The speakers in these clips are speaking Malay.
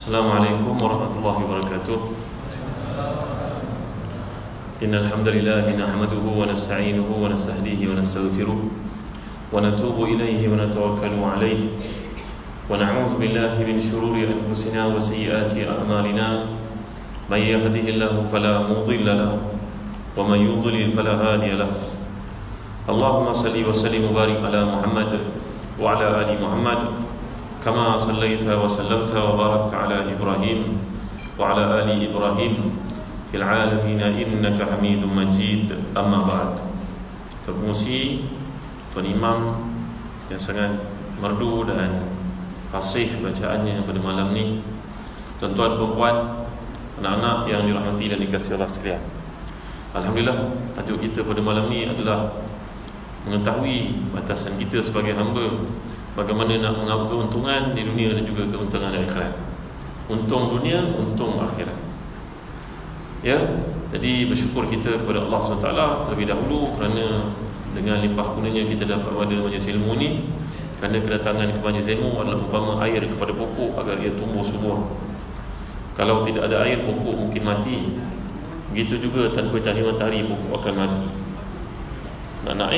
Assalamualaikum warahmatullahi wabarakatuh. Innal hamdalillah nahmaduhu wa nasta'inuhu wa nastahdihi wa nastaghfiruh wa natubu ilayhi wa natawakkalu alayhi wa na'udzu billahi min shururi anfusina wa sayyiati a'malina. May yahdihillahu fala mudilla lahu wa may yudlil fala hadiya lahu. Allahumma salli wa sallim wa barik ala Muhammad wa ala ali Muhammad kama sallaita wa sallamta wa barakta ala Ibrahim wa ala ali Ibrahim fil alamin innaka Hamidum Majid. Amma ba'd. Berfungsi Tuan Imam yang sangat merdu dan fasih bacaannya pada malam ni. Tuan-tuan, perempuan, anak-anak yang dirahmati dan dikasihi Allah sekalian, alhamdulillah, tajuk kita pada malam ni adalah mengetahui batasan kita sebagai hamba, bagaimana nak mengambil keuntungan di dunia dan juga keuntungan di akhirat. Untung dunia, untung akhirat. Ya, jadi bersyukur kita kepada Allah SWT terlebih dahulu kerana dengan limpah gunanya kita dapat berada di majlis ilmu ni. Kerana kedatangan ke majlis ilmu adalah umpama air kepada pokok agar ia tumbuh subur. Kalau tidak ada air, pokok mungkin mati. Begitu juga tanpa cahaya matahari, pokok akan mati. Nak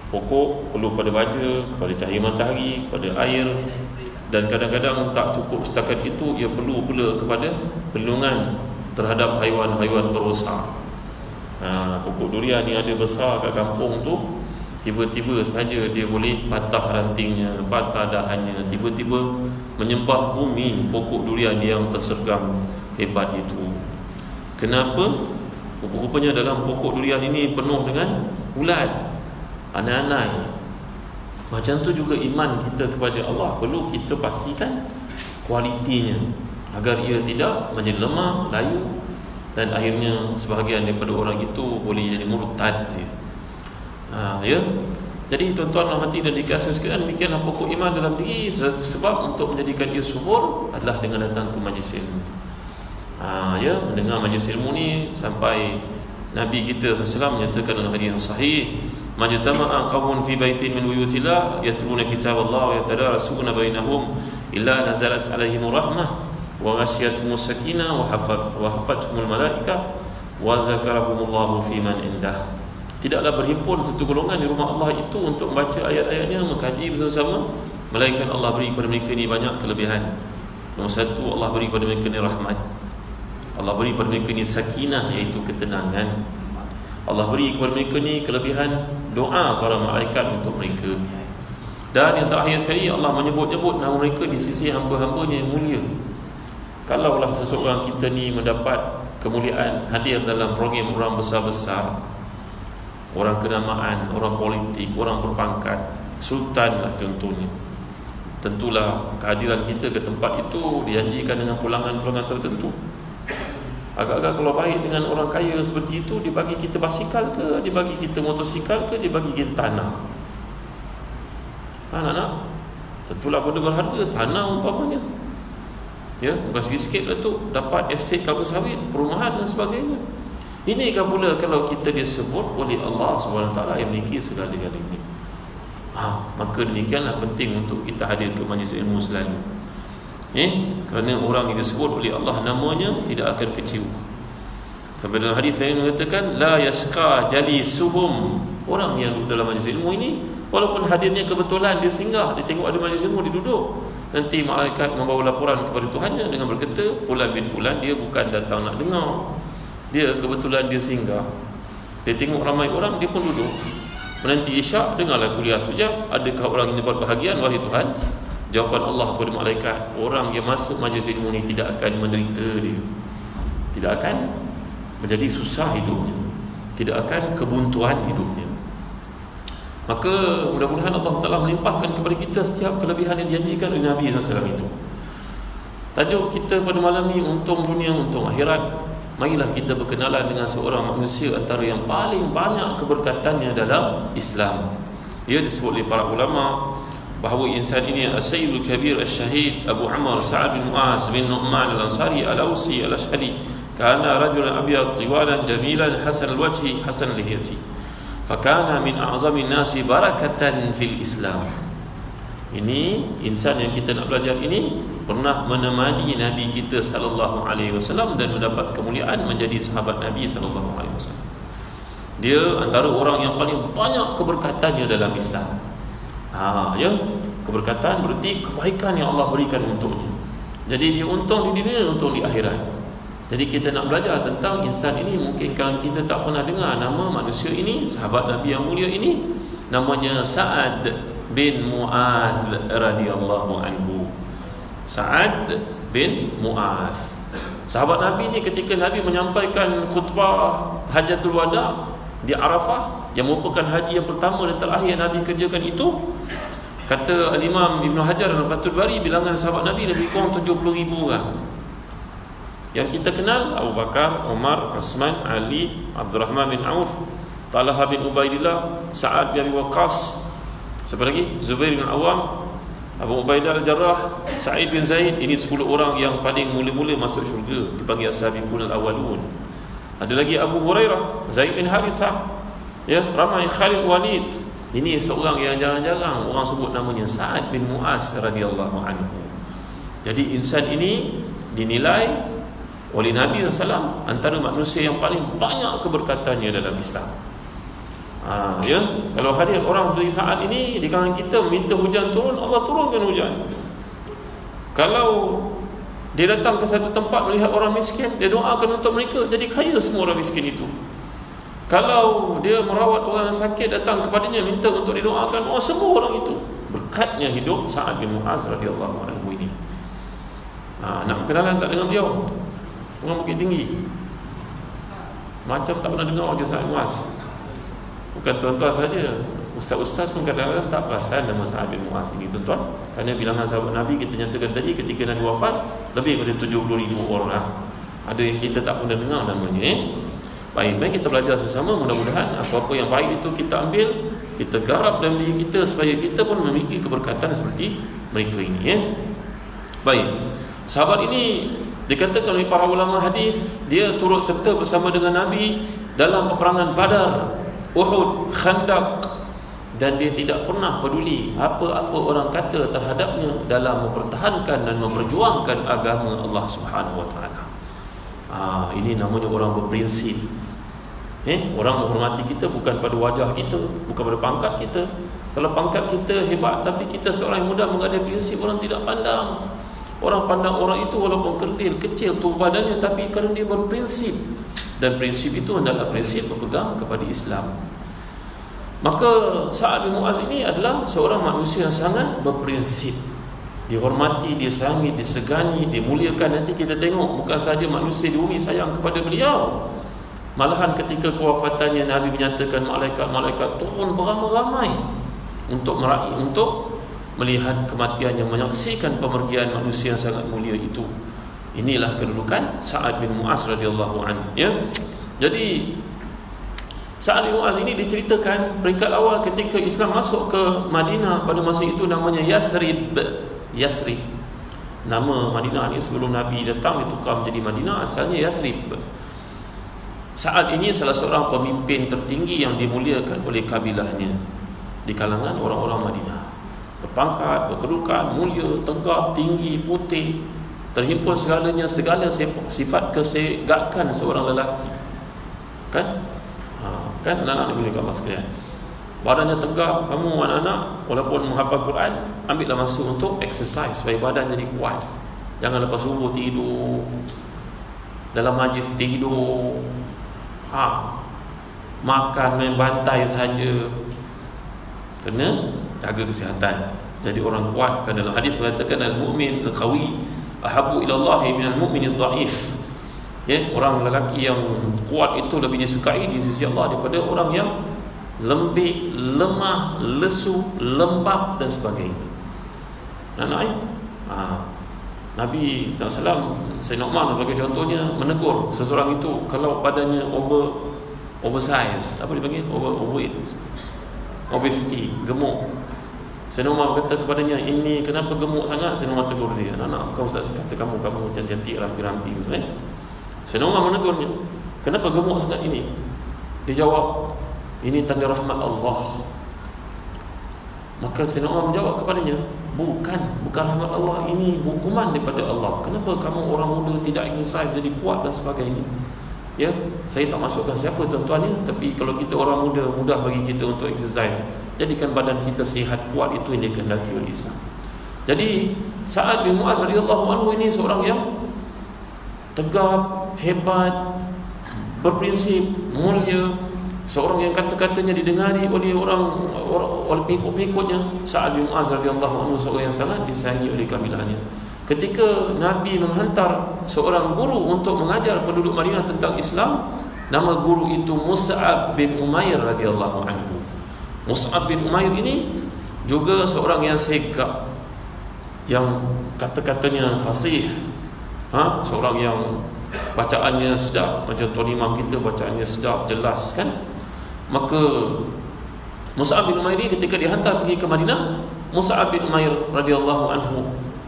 pokok perlu pada baja, kepada cahaya matahari, kepada air, dan kadang-kadang tak cukup setakat itu, ia perlu pula kepada perlindungan terhadap haiwan-haiwan perosak. Pokok durian ni ada besar kat kampung tu, tiba-tiba saja dia boleh patah rantingnya, patah dahannya, tiba-tiba menyembah bumi pokok durian yang tersergam hebat itu. Kenapa? Rupanya dalam pokok durian ini penuh dengan ulat, anai-anai. Macam tu juga iman kita kepada Allah, perlu kita pastikan kualitinya agar ia tidak menjadi lemah, layu, dan akhirnya sebahagian daripada orang itu boleh jadi murtad dia. Ya. Jadi tuan-tuan rahmati dan dikasihi sekalian, demikianlah pokok iman dalam diri. Sebab untuk menjadikan ia subur adalah dengan datang ke majlis ilmu. Ya, mendengar majlis ilmu ni sampai Nabi kita SAW menyatakan dalam hadis yang sahih, majtama'a qaumun fi baitin min buyutillah yatluna kitaballah wa yatadarasuna bainahum illa nazalat alaihimur rahmah wa ghasyiyatumus sakinah wa hafathumul malaikah wa zakarahumullahu fi man indah. Tidaklah berhimpun satu golongan di rumah Allah itu untuk membaca ayat-ayatnya, mengkaji bersama-sama, melainkan Allah beri kepada mereka ni banyak kelebihan. Nombor satu, Allah beri kepada mereka ni rahmat. Allah beri kepada mereka ni sakinah, iaitu ketenangan. Allah beri kepada mereka ni kelebihan doa para malaikat untuk mereka. Dan yang terakhir sekali, Allah menyebut-nyebut nama mereka di sisi hamba-hambanya yang mulia. Kalaulah seseorang kita ni mendapat kemuliaan, hadir dalam program orang besar-besar, orang kenamaan, orang politik, orang berpangkat, sultan lah contohnya, tentulah kehadiran kita ke tempat itu dijanjikan dengan pulangan-pulangan tertentu. Agak-agak kalau baik dengan orang kaya seperti itu, dia bagi kita basikal ke, dia bagi kita motosikal ke, dia bagi kita tanah. Anak-anak, tentulah benda berharga, tanah umpamanya. Ya, bukan sikit-sikit lah tu, dapat estate kelapa sawit, perumahan dan sebagainya. Ini kan pula kalau kita disebut oleh Allah SWT yang memiliki segala-galanya. Maka demikianlah penting untuk kita hadir ke majlis ilmu selalu. Kerana orang yang disebut oleh Allah namanya tidak akan kecewa. Sampai dalam hadis yang mengatakan la yasqa jalisuhum, orang yang duduk dalam majlis ilmu ini, walaupun hadirnya kebetulan dia singgah, dia tengok ada majlis ilmu, dia duduk, nanti malaikat membawa laporan kepada Tuhannya dengan berkata, fulan bin fulan dia bukan datang nak dengar, dia kebetulan dia singgah. Dia tengok ramai orang, dia pun duduk. Menanti isyak, dengarlah kuliah sekejap, adakah orang yang dapat bahagian? Wahai Tuhan, jawapan Allah kepada malaikat, orang yang masuk majlis ilmu ni tidak akan menderita dia, tidak akan menjadi susah hidupnya, tidak akan kebuntuan hidupnya. Maka mudah-mudahan Allah Ta'ala melimpahkan kepada kita setiap kelebihan yang dijanjikan oleh Nabi SAW itu. Tajuk kita pada malam ni, untung dunia, untung akhirat. Marilah kita berkenalan dengan seorang manusia antara yang paling banyak keberkatannya dalam Islam. Ia disebut oleh para ulama bahawa insan ini As-Sayyidul Kabir Al-Syahid Abu Amr Sa'ad bin Mu'az bin Nu'man Al-Ansari Al-Awsi Al-Ash'ari, kana rajulan abyad tiwalan jamilan hasan al-wajhi hasan al-lihiyati, fakana min a'zami an-nasi barakatan fil Islam. Ini insan yang kita nak belajar ini pernah menemani Nabi kita sallallahu alaihi wasallam dan mendapat kemuliaan menjadi sahabat Nabi sallallahu alaihi wasallam. Dia antara orang yang paling banyak keberkatannya dalam Islam. Ya, keberkatan berarti kebaikan yang Allah berikan untuknya. Jadi dia untung di dunia, untung di akhirat. Jadi kita nak belajar tentang insan ini. Mungkin kalau kita tak pernah dengar nama manusia ini, sahabat Nabi yang mulia ini, namanya Sa'ad bin Mu'adz radhiyallahu anhu. Sa'ad bin Mu'adz, sahabat Nabi ni, ketika Nabi menyampaikan khutbah Hajatul Wada di Arafah, yang merupakan haji yang pertama dan terakhir Nabi kerjakan itu, kata Al-Imam Ibn Hajar dan Fathul Bari, bilangan sahabat Nabi lebih kurang 70,000 orang. Yang kita kenal Abu Bakar, Umar, Uthman, Ali, Abdurrahman bin Auf, Talha bin Ubaidillah, Sa'ad bin Abi Waqqas, siapa lagi? Zubair bin Awam, Abu Ubaidah Al-Jarrah, Sa'id bin Zaid. Ini 10 orang yang paling mula-mula masuk syurga, dipanggil as-sabiqun al-awwalun. Ada lagi Abu Hurairah, Zaid bin Harithah, ya, ramai, Khalid Walid. Ini seorang yang jarang-jarang orang sebut namanya, Sa'ad bin Mu'adz radhiyallahu anhu. Jadi insan ini dinilai oleh Nabi SAW antara manusia yang paling banyak keberkatannya dalam Islam. Ya, kalau hadir orang seperti Sa'ad ini di kalangan kita, minta hujan turun, Allah turunkan hujan. Kalau dia datang ke satu tempat melihat orang miskin, dia doakan untuk mereka, jadi kaya semua orang miskin itu. Kalau dia merawat orang sakit, datang kepadanya minta untuk didoakan, semua orang itu. Berkatnya hidup Sa'ad bin Mu'adz radhiyallahu anhu ini. Nak kenalan tak dengan beliau? Orang Bukit Tinggi, macam tak pernah dengar wajah Sa'ad bin Mu'adz. Bukan tuan-tuan saja, ustaz-ustaz pun kadang-kadang tak perasan nama Sa'ad bin Mu'adz ini, tuan-tuan. Kerana bilangan sahabat Nabi kita nyatakan tadi, ketika Nabi wafat, lebih daripada 70,000 orang. Ada yang kita tak pernah dengar namanya. Baik, kita belajar sesama. Mudah-mudahan apa-apa yang baik itu kita ambil, kita garap dalam diri kita, supaya kita pun memiliki keberkatan seperti mereka ini. Baik, sahabat ini dikatakan oleh para ulama hadis, dia turut serta bersama dengan Nabi dalam peperangan Badar, Uhud, Khandaq, dan dia tidak pernah peduli apa-apa orang kata terhadapnya dalam mempertahankan dan memperjuangkan agama Allah Subhanahu wa taala. Ini namanya orang berprinsip. Orang menghormati kita bukan pada wajah kita, bukan pada pangkat kita. Kalau pangkat kita hebat tapi kita seorang yang muda mengadai prinsip, orang tidak pandang. Orang pandang orang itu walaupun kerdil, kecil tubuh badannya, tapi kerana dia berprinsip, dan prinsip itu adalah prinsip berpegang kepada Islam. Maka Sa'ad bin Mu'adz ini adalah seorang manusia yang sangat berprinsip, dihormati, disayangi, disegani, dimuliakan. Nanti kita tengok, bukan sahaja manusia di bumi sayang kepada beliau, malahan ketika kewafatannya Nabi menyatakan malaikat-malaikat turun beramai-ramai untuk meraih, untuk melihat kematiannya, menyaksikan pemergian manusia yang sangat mulia itu. Inilah kedudukan Sa'ad bin Mu'adz radhiyallahu anhu, ya. Jadi Sa'ad bin Mu'adz ini diceritakan peringkat awal ketika Islam masuk ke Madinah pada masa itu, namanya Yasrib. Yasrib, nama Madinah ni sebelum Nabi datang ditukar menjadi Madinah, asalnya Yasrib. Sa'ad ini salah seorang pemimpin tertinggi yang dimuliakan oleh kabilahnya di kalangan orang-orang Madinah. Berpangkat, berkedudukan, mulia, tegap, tinggi, putih, terhimpun segalanya, segala sifat kesegakan seorang lelaki. Kan anak-anak boleh kat mas sekalian, badannya tegap. Kamu anak-anak walaupun menghafal Quran, ambillah masa untuk exercise supaya badan jadi kuat. Jangan lepas subuh tidur, dalam majlis tidur, makan main bantai saja. Kena jaga kesihatan, jadi orang kuat. Kerana dalam hadis mengatakan al-mu'min al-qawi ahabbu ila Allah min al-mu'min al-dha'if. Orang lelaki yang kuat itu lebih disukai di sisi Allah daripada orang yang lembik, lemah, lesu, lembab dan sebagainya. Nabi SAW, Sayyidina Umar sebagai contohnya, menegur seseorang itu kalau badannya oversize, apa dipanggil, overweight, obesity, gemuk. Sayyidina Umar kata kepadanya, ini kenapa gemuk sangat? Sayyidina Umar tegur dia, anak bukan Ustaz, kata kamu macam cantik, rampi-rampi. Sayyidina Umar menegurnya, kenapa gemuk sangat ini? Dia jawab, ini tanda rahmat Allah. Maka Sayyidina Umar menjawab kepadanya, Bukan rahmat Allah, ini hukuman daripada Allah. Kenapa kamu orang muda tidak exercise jadi kuat dan sebagainya? Ya, saya tak masukkan siapa tuan-tuan ya, tapi kalau kita orang muda, mudah bagi kita untuk exercise. Jadikan badan kita sihat, kuat, itu yang dikehendaki oleh Islam. Jadi Sa'ad bin Mu'az radhiyallahu anhu ini seorang yang tegap, hebat, berprinsip, mulia, seorang yang kata-katanya didengari oleh oleh pengikut-pengikutnya. Sa'ad bin Mu'az radhiyallahu anhu seorang yang sangat disayangi oleh kabilahnya. Ketika Nabi menghantar seorang guru untuk mengajar penduduk Madinah tentang Islam, nama guru itu Mus'ab bin Umair radhiyallahu anhu. Mus'ab bin Umair ini juga seorang yang segak, yang kata-katanya fasih, seorang yang bacaannya sedap, macam tuan imam kita bacaannya sedap, jelas kan. Maka Mus'ab bin Umair ini ketika dihantar pergi ke Madinah, Mus'ab bin Umair radhiyallahu anhu,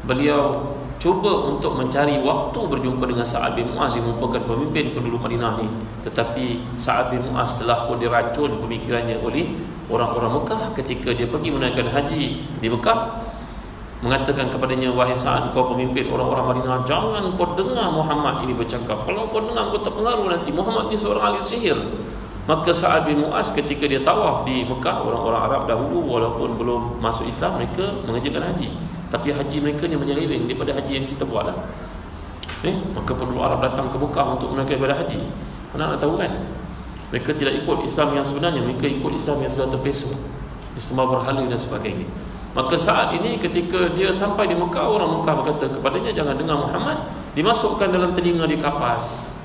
beliau cuba untuk mencari waktu berjumpa dengan Sa'ad bin Mu'az yang merupakan pemimpin penduduk Madinah ni. Tetapi Sa'ad bin Mu'az telah pun diracun pemikirannya oleh orang-orang Mekah ketika dia pergi menunaikan haji di Mekah, mengatakan kepadanya, wahai Sa'ad, kau pemimpin orang-orang Madinah, jangan kau dengar Muhammad ini bercakap. Kalau kau dengar, kau terpengaruh nanti. Muhammad ini seorang ahli sihir. Maka Sa'ad bin Mu'az ketika dia tawaf di Mekah, orang-orang Arab dahulu walaupun belum masuk Islam, mereka mengerjakan haji, tapi haji mereka ni menyeleweng daripada haji yang kita buat lah. Maka penduduk Arab datang ke Mekah untuk menunaikan ibadah haji. Anda nak tahu kan, mereka tidak ikut Islam yang sebenarnya, mereka ikut Islam yang sudah terpesong, Islam berhala dan sebagainya. Maka saat ini ketika dia sampai di Mekah, orang Mekah berkata kepadanya, jangan dengar Muhammad, dimasukkan dalam telinga di kapas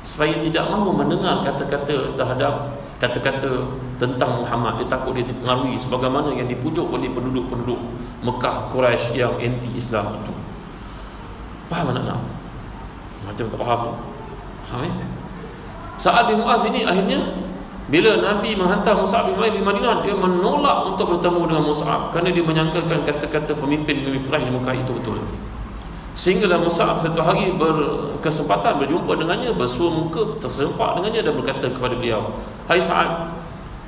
supaya tidak mahu mendengar kata-kata terhadap kata-kata tentang Muhammad. Dia takut dia dipengaruhi sebagaimana yang dipujuk oleh penduduk-penduduk Mekah Quraisy yang anti-Islam itu. Faham anak-anak? Macam tak faham. Faham Sa'ad bin Mu'az ini akhirnya bila Nabi menghantar Mus'ab bin Umair di Madinah, dia menolak untuk bertemu dengan Mus'ab kerana dia menyangkakan kata-kata pemimpin Quraisy di Mekah itu betul. Sehinggalah Mus'ab satu hari berkesempatan berjumpa dengannya, bersua muka, terserempak dengannya dan berkata kepada beliau, hai Sa'ad,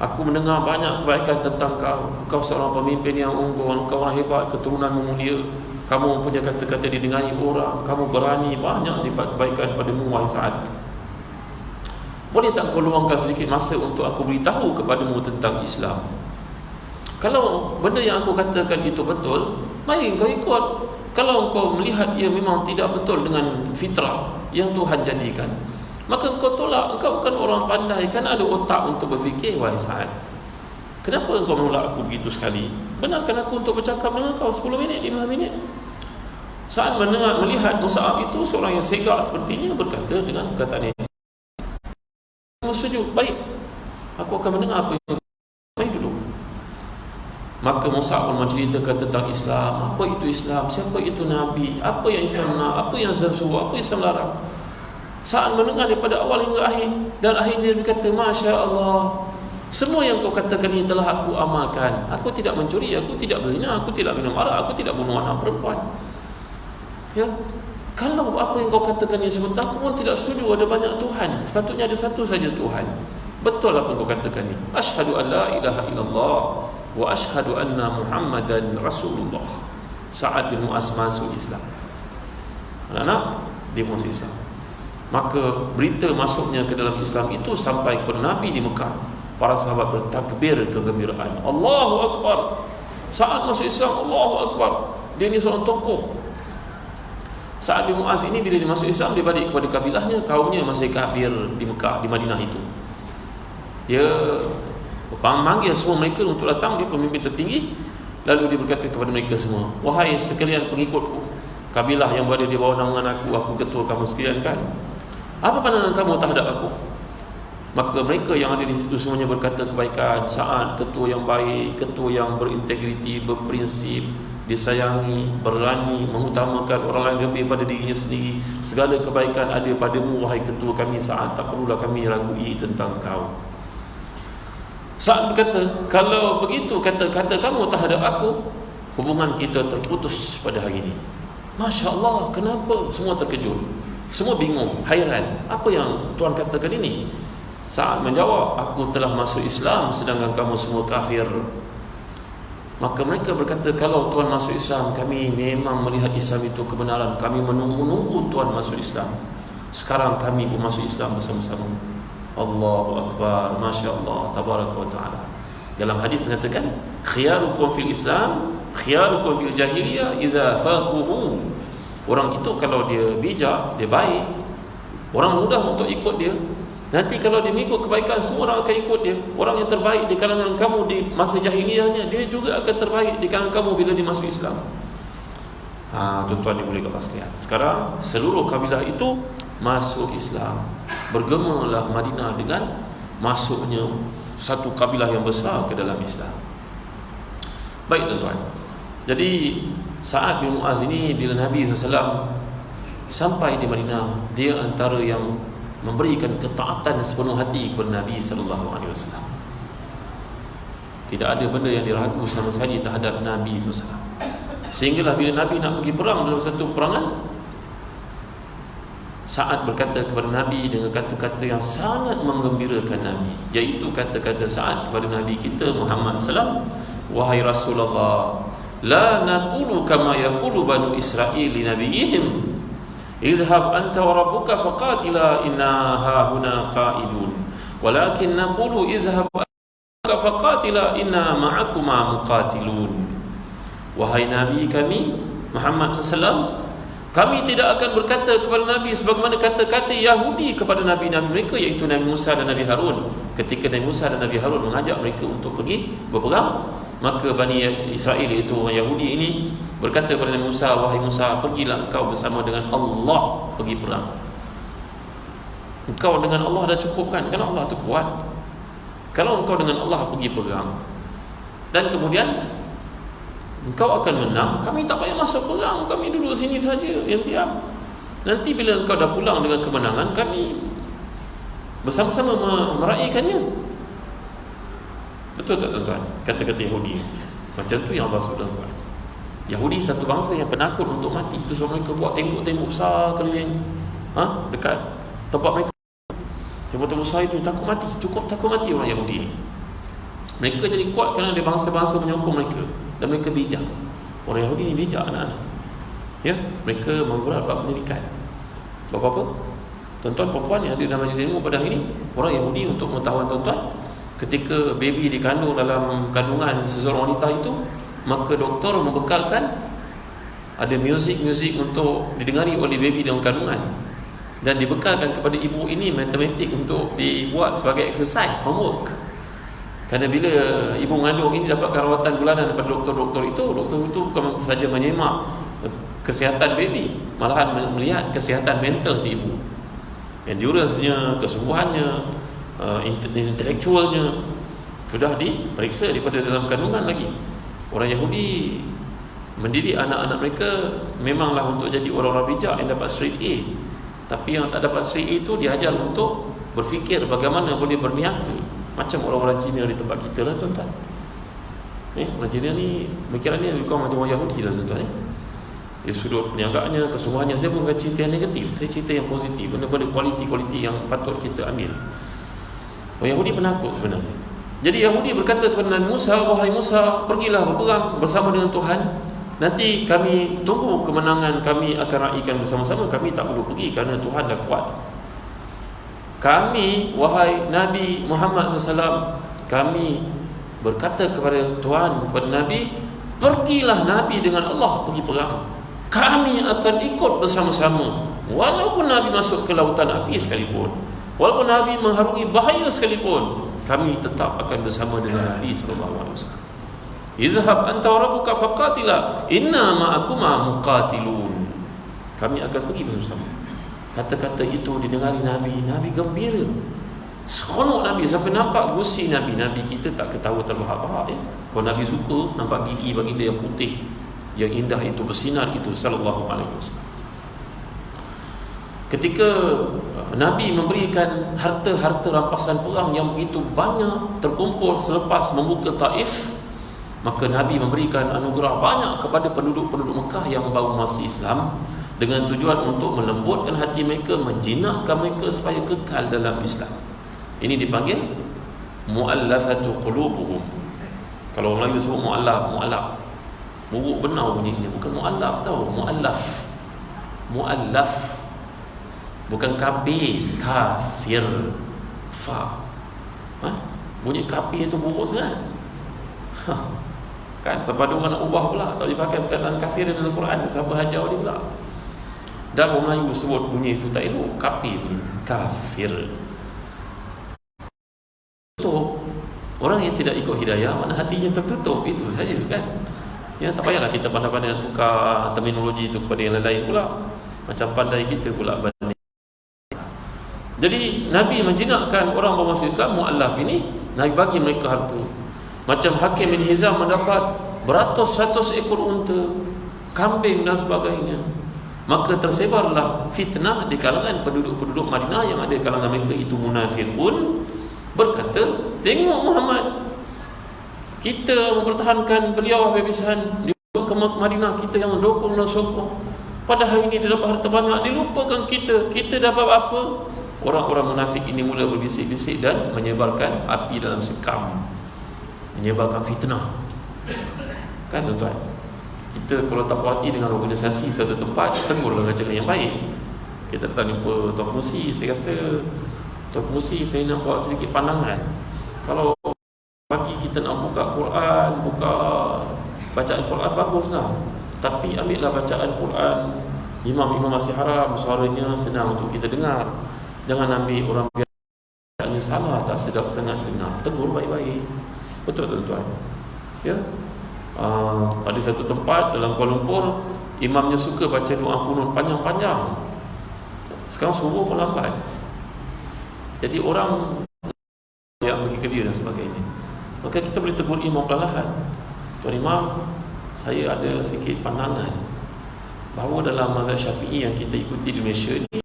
aku mendengar banyak kebaikan tentang kau. Kau seorang pemimpin yang unggul, kau orang hebat, keturunanmu mulia, kamu punya kata-kata didengari orang, kamu berani, banyak sifat kebaikan padamu, wahai Sa'ad. Boleh tak kau luangkan sedikit masa untuk aku beritahu kepadamu tentang Islam? Kalau benda yang aku katakan itu betul, mari kau ikut. Kalau kau melihat ia memang tidak betul dengan fitrah yang Tuhan jadikan, maka engkau tolak. Engkau bukan orang pandai, kan ada otak untuk berfikir, wahai Sa'ad. Kenapa engkau menolak aku begitu sekali? Benarkan aku untuk bercakap dengan kau 10 minit, 5 minit. Sa'ad melihat Mus'ab itu seorang yang segak sepertinya, berkata dengan perkataan ini, setuju, baik, aku akan mendengar apa yang baik dulu. Maka Mus'ab pun menceritakan tentang Islam, apa itu Islam, siapa itu Nabi, apa yang Islam nak, apa yang Islam suruh, apa yang Islam larang. Saat mendengar daripada awal hingga akhir, dan akhirnya dia berkata, Masya Allah, semua yang kau katakan ini telah aku amalkan. Aku tidak mencuri, aku tidak berzina, aku tidak minum arak, aku tidak bunuh anak perempuan. Ya, kalau apa yang kau katakan ini sebut, aku pun tidak setuju ada banyak Tuhan. Sepatutnya ada satu saja Tuhan. Betul apa yang kau katakan ini. Asyhadu an la ilaha illallah wa asyhadu anna Muhammadan Rasulullah. Sa'ad bin Mu'az masuk Islam. Anak-anak, dia masuk Islam. Maka berita masuknya ke dalam Islam itu sampai kepada Nabi di Mekah. Para sahabat bertakbir kegembiraan. Allahu Akbar. Sa'ad masuk Islam, Allahu Akbar. Dia ni seorang tokoh. Sa'ad bin Mu'az ini bila dia masuk Islam, dia balik kepada kabilahnya, kaumnya masih kafir di Mekah, di Madinah itu. Dia memanggil semua mereka untuk datang, dia pemimpin tertinggi. Lalu dia berkata kepada mereka semua, wahai sekalian pengikutku, kabilah yang berada di bawah naungan aku ketua kamu sekalian kan, apa pandangan kamu terhadap aku? Maka mereka yang ada di situ semuanya berkata kebaikan. Sa'ad ketua yang baik, ketua yang berintegriti, berprinsip, disayangi, berani, mengutamakan orang lain lebih pada dirinya sendiri. Segala kebaikan ada padamu, wahai ketua kami Sa'ad, tak perlulah kami ragui tentang kau. Sa'ad berkata, kalau begitu kata-kata kamu terhadap aku, hubungan kita terputus pada hari ini. Masya Allah, kenapa? Semua terkejut, semua bingung, hairan. Apa yang Tuhan katakan ini? Sa'ad menjawab, aku telah masuk Islam sedangkan kamu semua kafir. Maka mereka berkata, kalau Tuhan masuk Islam, kami memang melihat Islam itu kebenaran, kami menunggu Tuhan masuk Islam. Sekarang kami pun masuk Islam bersama-sama. Allahu Akbar, Masya Allah, Tabaraka wa ta'ala. Dalam hadis mengatakan, khiyarukum fil Islam, khiyarukum fil jahiliyah iza faquhu. Orang itu kalau dia bijak, dia baik, orang mudah untuk ikut dia. Nanti kalau dia mengikut kebaikan, semua orang akan ikut dia. Orang yang terbaik di kalangan kamu di masa jahiliyahnya, dia juga akan terbaik di kalangan kamu bila dia masuk Islam. Tuan-tuan dimuliakan Allah sekalian, sekarang seluruh kabilah itu masuk Islam. Bergemalah Madinah dengan masuknya satu kabilah yang besar ke dalam Islam. Baik tuan-tuan, jadi Sa'ad bin Mu'az ini bila Nabi SAW sampai di Madinah, dia antara yang memberikan ketaatan sepenuh hati kepada Nabi SAW. Tidak ada benda yang diragu sama sekali terhadap Nabi SAW. Sehinggalah bila Nabi nak pergi perang dalam satu perangan, Sa'ad berkata kepada Nabi dengan kata-kata yang sangat menggembirakan Nabi, iaitu kata-kata Sa'ad kepada Nabi kita Muhammad SAW, wahai Rasulullah, la naqulu kama yaqulu banu Israil li nabiyihim, izhab anta wa rabbuka faqatila inna hahuna qa'idun, walakin naqulu izhab anta faqatila inna ma'akuma muqatilun. Wahai Nabi kami Muhammad SAW, kami tidak akan berkata kepada Nabi sebagaimana kata-kata Yahudi kepada Nabi-Nabi mereka, iaitu Nabi Musa dan Nabi Harun. Ketika Nabi Musa dan Nabi Harun mengajak mereka untuk pergi berperang, maka Bani Israel, iaitu orang Yahudi ini, berkata kepada Nabi Musa, wahai Musa, pergilah engkau bersama dengan Allah pergi perang. Engkau dengan Allah dah cukup kan? Kerana Allah itu kuat. Kalau engkau dengan Allah pergi perang dan kemudian engkau akan menang, kami tak payah masuk perang, kami duduk sini saja yang diam. Nanti bila engkau dah pulang dengan kemenangan, kami bersama-sama meraihkannya. Betul tak tuan-tuan? Kata-kata Yahudi macam tu yang Allah SWT buat. Yahudi satu bangsa yang penakut untuk mati. Itu sebab mereka buat tembok-tembok besar keliling dekat tempat mereka. Tembok-tembok besar itu takut mati. Cukup takut mati orang Yahudi ni. Mereka jadi kuat kerana ada bangsa-bangsa menyokong mereka, dan mereka bijak. Orang Yahudi ni bijak anak-anak. Ya, mereka membuat bab pendidikan. Bab apa? Tuan-tuan perempuan yang ada dalam majlis ilmu pada hari ini, orang Yahudi, untuk pengetahuan tuan-tuan, ketika baby dikandung dalam kandungan seseorang wanita itu, maka doktor membekalkan ada muzik-muzik untuk didengari oleh baby dalam kandungan, dan dibekalkan kepada ibu ini matematik untuk dibuat sebagai exercise, homework. Kerana bila ibu mengandung ini dapatkan rawatan bulanan daripada doktor-doktor itu bukan saja menyemak kesihatan baby, malahan melihat kesihatan mental si ibu, endurance-nya, kesungguhannya, intelektualnya sudah diperiksa daripada dalam kandungan lagi. Orang Yahudi mendidik anak-anak mereka memanglah untuk jadi orang-orang bijak yang dapat straight A, tapi yang tak dapat straight A itu diajar untuk berfikir bagaimana boleh berniaga. Macam orang-orang Cina di tempat kita lah tuan-tuan. Orang Cina ni pemikirannya lebih kurang macam orang Yahudi lah tuan-tuan. Dari sudut perniagaannya, kesungguhannya, saya bukan cerita yang negatif, saya cerita yang positif, benda-benda kualiti-kualiti yang patut kita ambil. Orang Yahudi penakut sebenarnya. Jadi Yahudi berkata kepada Nabi Musa, wahai Musa, pergilah berperang bersama dengan Tuhan, nanti kami tunggu kemenangan, kami akan raihkan bersama-sama, kami tak perlu pergi kerana Tuhan dah kuat. Kami, wahai Nabi Muhammad SAW, kami berkata kepada Tuhan, kepada Nabi, pergilah Nabi dengan Allah pergi perang, kami akan ikut bersama-sama. Walaupun Nabi masuk ke lautan api sekalipun, walaupun Nabi mengharungi bahaya sekalipun, kami tetap akan bersama dengan Nabi SAW. Izhab anta wa rabbuka faqatila inna ma'akuma muqatilun. Kami akan pergi bersama-sama. Kata-kata itu didengari Nabi, Nabi gembira, seronok Nabi, sampai nampak gusi Nabi. Nabi kita tak ketawa terbahak-bahak. Kalau Nabi suka nampak gigi baginda yang putih, yang indah itu, bersinar itu, sallallahu alaihi wasallam. Ketika Nabi memberikan harta-harta rampasan perang yang begitu banyak terkumpul selepas membuka Taif, maka Nabi memberikan anugerah banyak kepada penduduk-penduduk Mekah yang baru masuk Islam, dengan tujuan untuk melembutkan hati mereka, menjinakkan mereka supaya kekal dalam Islam. Ini dipanggil mu'allafatu qulubuhum. Kalau orang Melayu sebut mu'allaf. Buruk benar bunyinya, bukan mu'allaf tau, mu'allaf. Bukan kafir, fa. Bunyi kafir itu buruk sangat. Kan sebab orang nak ubah pula, tak boleh pakai perkataan kafir dalam Quran, siapa hajar dia pula. Dan orang Melayu sebut bunyi itu tak elok, kafir bunyi, kafir. Tutup. Orang yang tidak ikut hidayah, mana hatinya tertutup, itu saja kan. Ya, tak payahlah kita pandai-pandai nak tukar terminologi itu kepada yang lain pula. Macam pandai kita pula banding. Jadi Nabi menjinakkan orang bermasuk Islam mu'allaf ini, Nabi bagi mereka harta. Macam Hakim bin Hizam mendapat beratus-ratus ekor unta, kambing dan sebagainya. Maka tersebarlah fitnah di kalangan penduduk-penduduk Madinah yang ada di kalangan mereka itu munafiqun, berkata, tengok Muhammad, kita mempertahankan beliau habis-habisan di ke Madinah, kita yang mendukung dan sokong. Pada hari ini dia dapat harta banyak, dilupakan kita dapat apa? Orang-orang munafik ini mula berbisik-bisik dan menyebarkan api dalam sekam, menyebarkan fitnah. Kan tuan-tuan, kita kalau tak puas hati dengan organisasi satu tempat, tegur dengan cara yang baik. Kita datang jumpa Tuan Pengurusi, saya rasa Tuan Pengurusi, saya nak buat sedikit pandangan. Kalau pagi kita nak buka Quran, buka bacaan Quran, baguslah. Tapi ambillah bacaan Quran imam-imam masih haram, suaranya senang untuk kita dengar. Jangan ambil orang biasanya salah, tak sedap sangat dengar. Tegur baik-baik. Betul tuan-tuan. Ya. Ada satu tempat dalam Kuala Lumpur, imamnya suka baca doa kunut panjang-panjang. Sekarang subuh pun lambat. Jadi orang yang pergi ke dia dan sebagainya. Maka kita boleh tegur imam perlahan. Tuan Imam, saya ada sikit pandangan bahawa dalam mazhab Syafi'i yang kita ikuti di Malaysia ni,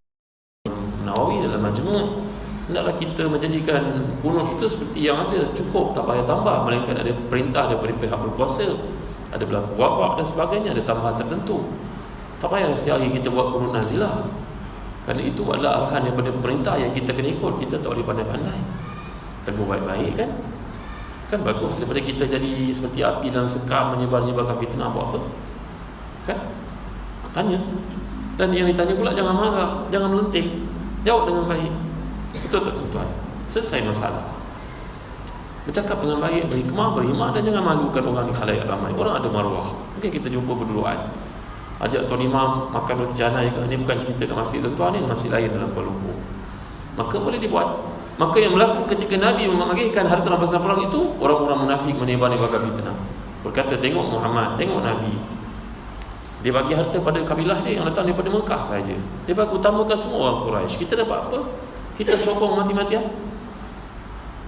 Nawawi dalam Majmu', hendaklah kita menjadikan kunut itu seperti yang ada, cukup, tak payah tambah, melainkan ada perintah daripada pihak berkuasa, ada berlaku wabak dan sebagainya, ada tambahan tertentu. Tak payah setiap hari kita buat kunut nazilah, kerana itu adalah arahan daripada pemerintah yang kita kena ikut. Kita tak boleh pandai-pandai, tegur baik-baik kan. Kan bagus daripada kita jadi seperti api dalam sekam, menyebarkan fitnah, buat apa? Kan? Tanya. Dan yang ditanya pula jangan marah, jangan melenting, jawab dengan baik. Betul tak tuan-tuan? Selesai masalah. Bercakap dengan baik, berhikmah, berhikmah, dan jangan malukan orang di khalayak ramai. Orang ada maruah. Mungkin kita jumpa berduaan, ajak Tuan Imam makan roti canai ke, ini bukan cerita kat masjid tuan-tuan, ini masjid lain dalam Kuala Lumpur. Maka boleh dibuat. Maka yang berlaku ketika Nabi memanggilkan harta rampasan perang itu, orang-orang munafik menyebar-nyebarkan fitnah. Berkata, tengok Muhammad, tengok Nabi, dia bagi harta pada kabilah dia yang datang daripada Mekah saja. Dia bagi utamakan semua orang Quraisy. Kita dapat apa? Kita sokong mati-matian.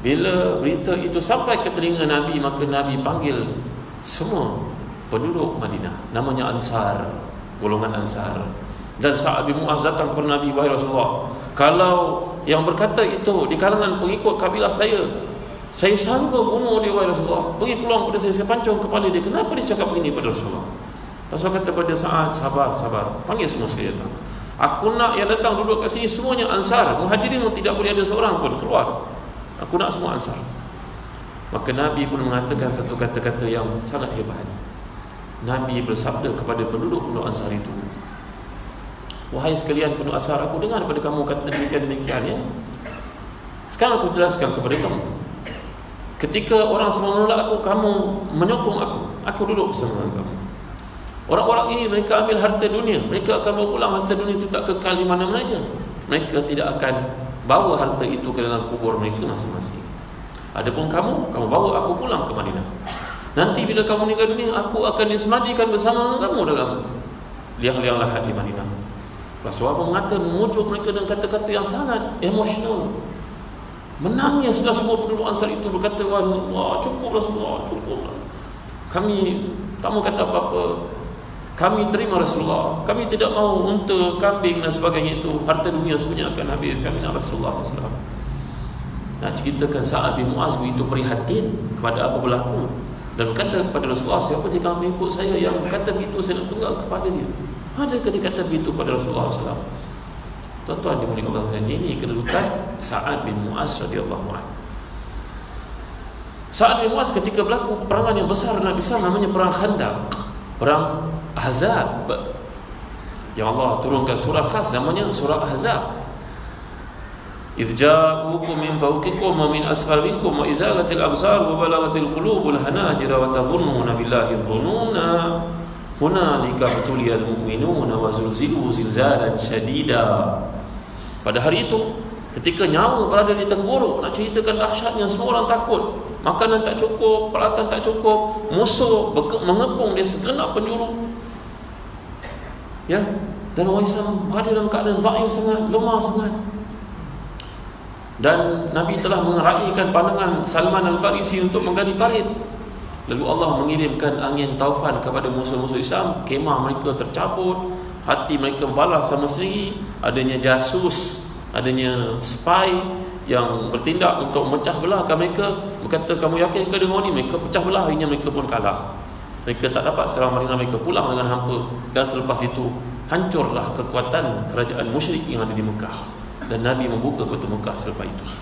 Bila berita itu sampai ke telinga Nabi, maka Nabi panggil semua penduduk Madinah, namanya Ansar, golongan Ansar. Dan Sa'ad bin Mu'az datang kepada Nabi, wahai Rasulullah, kalau yang berkata itu di kalangan pengikut kabilah saya sanggup bunuh dia, wahai Rasulullah. Beri peluang pada saya pancung kepala dia. Kenapa dia cakap begini pada Rasulullah? Rasul kata pada Sa'ad, sabar, panggil semua saya datang. Aku nak yang datang duduk kat sini semuanya Ansar. Muhajirin tidak boleh ada seorang pun keluar. Aku nak semua Ansar. Maka Nabi pun mengatakan satu kata-kata yang sangat hebat. Nabi bersabda kepada penduduk-penduduk Ansar itu, wahai sekalian penduduk Ansar, aku dengar daripada kamu kata demikian ya. Sekarang aku jelaskan kepada kamu. Ketika orang semua menolak aku, kamu menyokong aku duduk bersama dengan kamu. Orang-orang ini mereka ambil harta dunia, mereka akan bawa pulang harta dunia itu, tak kekal di mana mereka. Mereka tidak akan bawa harta itu ke dalam kubur mereka masing-masing. Adapun kamu bawa aku pulang ke Madinah. Nanti bila kamu meninggal dunia, aku akan disemadikan bersama kamu dalam liang-liang lahat di Madinah. Rasulullah mengatakan, memujuk mereka dengan kata-kata yang sangat emosional. Menangislah semua penduduk Ansar itu, berkata, wahai Rasulullah, cukup Rasulullah, cukup. Kami tak mau kata apa-apa. Kami terima Rasulullah. Kami tidak mau unta, kambing dan sebagainya itu, harta dunia semuanya akan habis. Kami nak Rasulullah SAW. Nak ceritakan Sa'ad bin Mu'az begitu prihatin kepada apa berlaku, dan berkata kepada Rasulullah, siapa di kalangan pengikut saya yang kata begitu, saya nak tunggal kepada dia. Adakah dia kata begitu pada Rasulullah SAW? Tuan-tuan dimuliakan Allah sekalian, ini kedudukan Sa'ad bin Mu'az radhiyallahu anhu. Sa'ad bin Mu'adz ketika berlaku peperangan yang besar Nabi SAW, namanya perang Khandaq, perang Ahzab, yang Allah turunkan surah khas namanya surah Ahzab. إذ جاءوكم من فوقكم ومن أسفل منكم وإزاغت الأبصار وبلغت القلوب الحناجر وتظنون بالله الظنون هنالك ابتلي المؤمنون وزلزلوا زلزالا شديدا. Pada hari itu, ketika nyawa berada di tenggorok, nak ceritakan dahsyatnya, semua orang takut. Makanan tak cukup, peralatan tak cukup, musuh mengepung dia segenap penjuru. Ya, dan orang Islam berada dalam keadaan dhaif sangat, lemah sangat. Dan Nabi telah mengeraihkan pandangan Salman Al-Farisi untuk menggali parit. Lalu Allah mengirimkan angin taufan kepada musuh-musuh Islam. Kemah mereka tercabut, hati mereka membalas sama sendiri. Adanya jasus, adanya spy yang bertindak untuk memecah belahkan mereka. Berkata, kamu yakin ke dengan ini? Mereka pecah belah, akhirnya mereka pun kalah. Mereka tak dapat serang Madinah, mereka pulang dengan hampa. Dan selepas itu hancurlah kekuatan kerajaan musyrik yang ada di Mekah. Dan Nabi membuka kota Mekah selepas itu.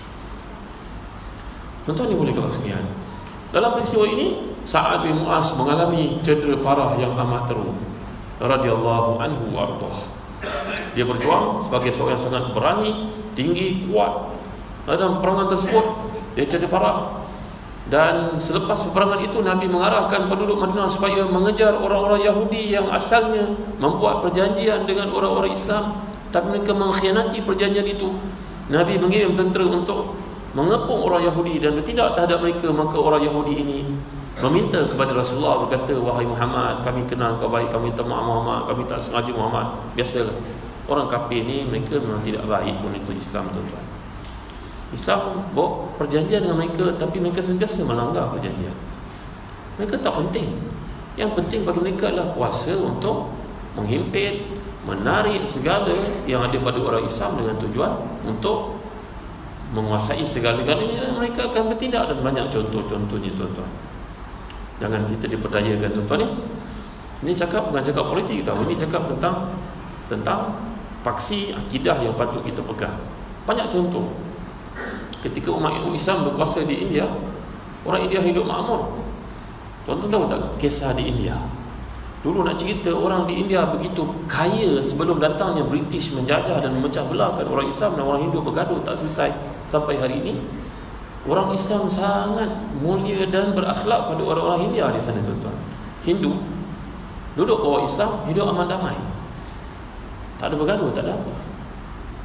Tuan-tuan yang boleh kata sekian, dalam peristiwa ini Sa'ad bin Mu'adz mengalami cedera parah yang amat teruk, radhiyallahu anhu warḍah. Dia berjuang sebagai seorang yang sangat berani, tinggi, kuat. Dalam peperangan tersebut dia cedera parah. Dan selepas peperangan itu Nabi mengarahkan penduduk Madinah supaya mengejar orang-orang Yahudi yang asalnya membuat perjanjian dengan orang-orang Islam, tapi mereka mengkhianati perjanjian itu. Nabi mengirim tentera untuk mengepung orang Yahudi dan bertindak terhadap mereka. Maka orang Yahudi ini meminta kepada Rasulullah, berkata, wahai Muhammad, kami kenal kau baik, kami minta maaf Muhammad, kami tak sengaja Muhammad. Biasalah, orang kafir ni mereka memang tidak baik pun itu Islam, tuan-tuan. Islam buat perjanjian dengan mereka, tapi mereka sentiasa melanggar perjanjian. Mereka tak penting. Yang penting bagi mereka adalah kuasa untuk menghimpit, menarik segala yang ada pada orang Islam dengan tujuan untuk menguasai segala-galanya. Mereka akan bertindak, dan banyak contoh-contohnya, tuan-tuan. Jangan kita diperdayakan, tuan-tuan ni. Ini cakap bukan cakap politik tau. Ini cakap tentang paksi akidah yang patut kita pegang. Banyak contoh. Ketika umat Islam berkuasa di India, orang India hidup makmur. Tuan-tuan tahu tak kisah di India? Dulu nak cerita, orang di India begitu kaya sebelum datangnya British menjajah dan memecah belahkan orang Islam dan orang Hindu bergaduh tak selesai. Sampai hari ini orang Islam sangat mulia dan berakhlak pada orang-orang India di sana, tuan-tuan. Hindu duduk bawah Islam, hidup aman damai, tak ada bergaduh, tak ada apa.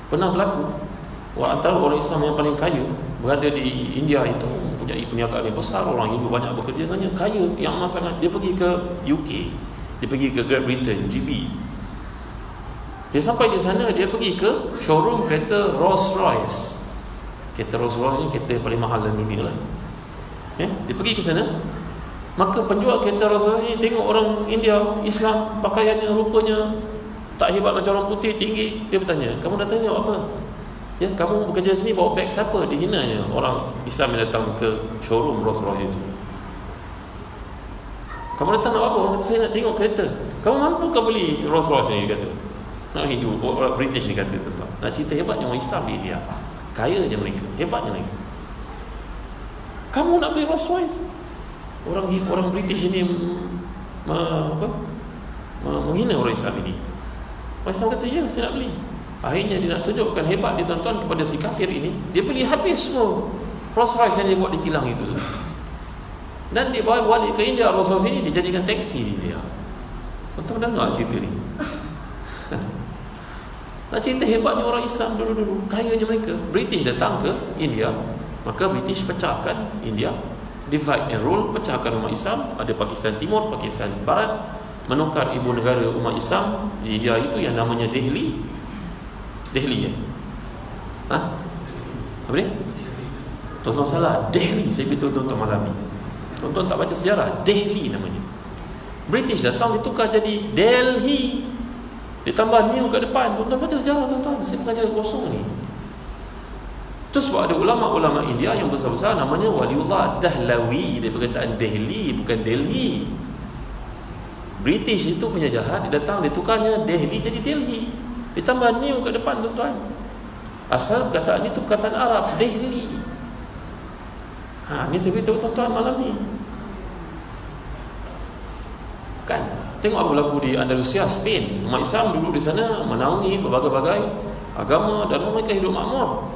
Pernah berlaku antara orang Islam yang paling kaya berada di India itu, mempunyai perniagaan yang besar, orang Hindu banyak bekerja dengannya, kaya yang amat sangat. Dia pergi ke UK, dia pergi ke Great Britain, GB. Dia sampai di sana, dia pergi ke showroom kereta Rolls-Royce. Kereta Rolls-Royce ni kereta yang paling mahal dalam dunia lah. Dia pergi ke sana. Maka penjual kereta Rolls-Royce ni tengok orang India Islam, pakaiannya rupanya tak hebat macam orang putih, tinggi. Dia bertanya, kamu datang tengok apa? Ya, kamu bekerja sini bawa beg siapa? Dihinanya orang Islam yang datang ke showroom Rolls-Royce itu. Kamu datang nak apa? Orang kata, saya nak tengok kereta. Kamu mampu ke beli Rolls-Royce ni? Dia kata. Nak Hindu, orang British ni kata, tuan-tuan. Nak cerita hebatnya orang Islam di India. Kaya je mereka, hebatnya mereka. Kamu nak beli Rolls-Royce? Orang British ini menghina orang Islam ini. Orang Islam kata, ya, saya nak beli. Akhirnya dia nak tunjukkan hebat dia, tuan-tuan, kepada si kafir ini. Dia beli habis semua Rolls-Royce yang dia buat di kilang itu. Dan dia bawa balik ke India. Rolls-Royce ini dijadikan taksi di India. Tuan-tuan dengar cerita ni. Nak cerita hebatnya orang Islam dulu-dulu, kayanya mereka. British datang ke India, maka British pecahkan India, divide and rule, pecahkan umat Islam. Ada Pakistan Timur, Pakistan Barat, menukar ibu negara umat Islam di India itu yang namanya Delhi. Delhi ya? Apa ni? Tuan-tuan salah, Delhi. Saya beritahu tuan-tuan malam ni. Tuan-tuan tak baca sejarah, Delhi namanya. British datang ditukar jadi Delhi, ditambah new kat depan. Tuan-tuan baca sejarah, tuan-tuan. Saya bukan cakap kosong ni. Itu sebab ada ulama-ulama India yang besar-besar namanya Waliullah Dahlawi. Dia perkataan Delhi, bukan Delhi. British itu punya jahat, dia datang, dia tukarnya Delhi jadi Delhi, ditambah new kat depan, tuan-tuan. Asal perkataan itu perkataan Arab, Delhi. Ni saya beritahu tuan-tuan malam ni. Kan? Tengok apa berlaku di Andalusia, Spain. Umat Islam duduk di sana menaungi berbagai-bagai agama dan mereka hidup makmur.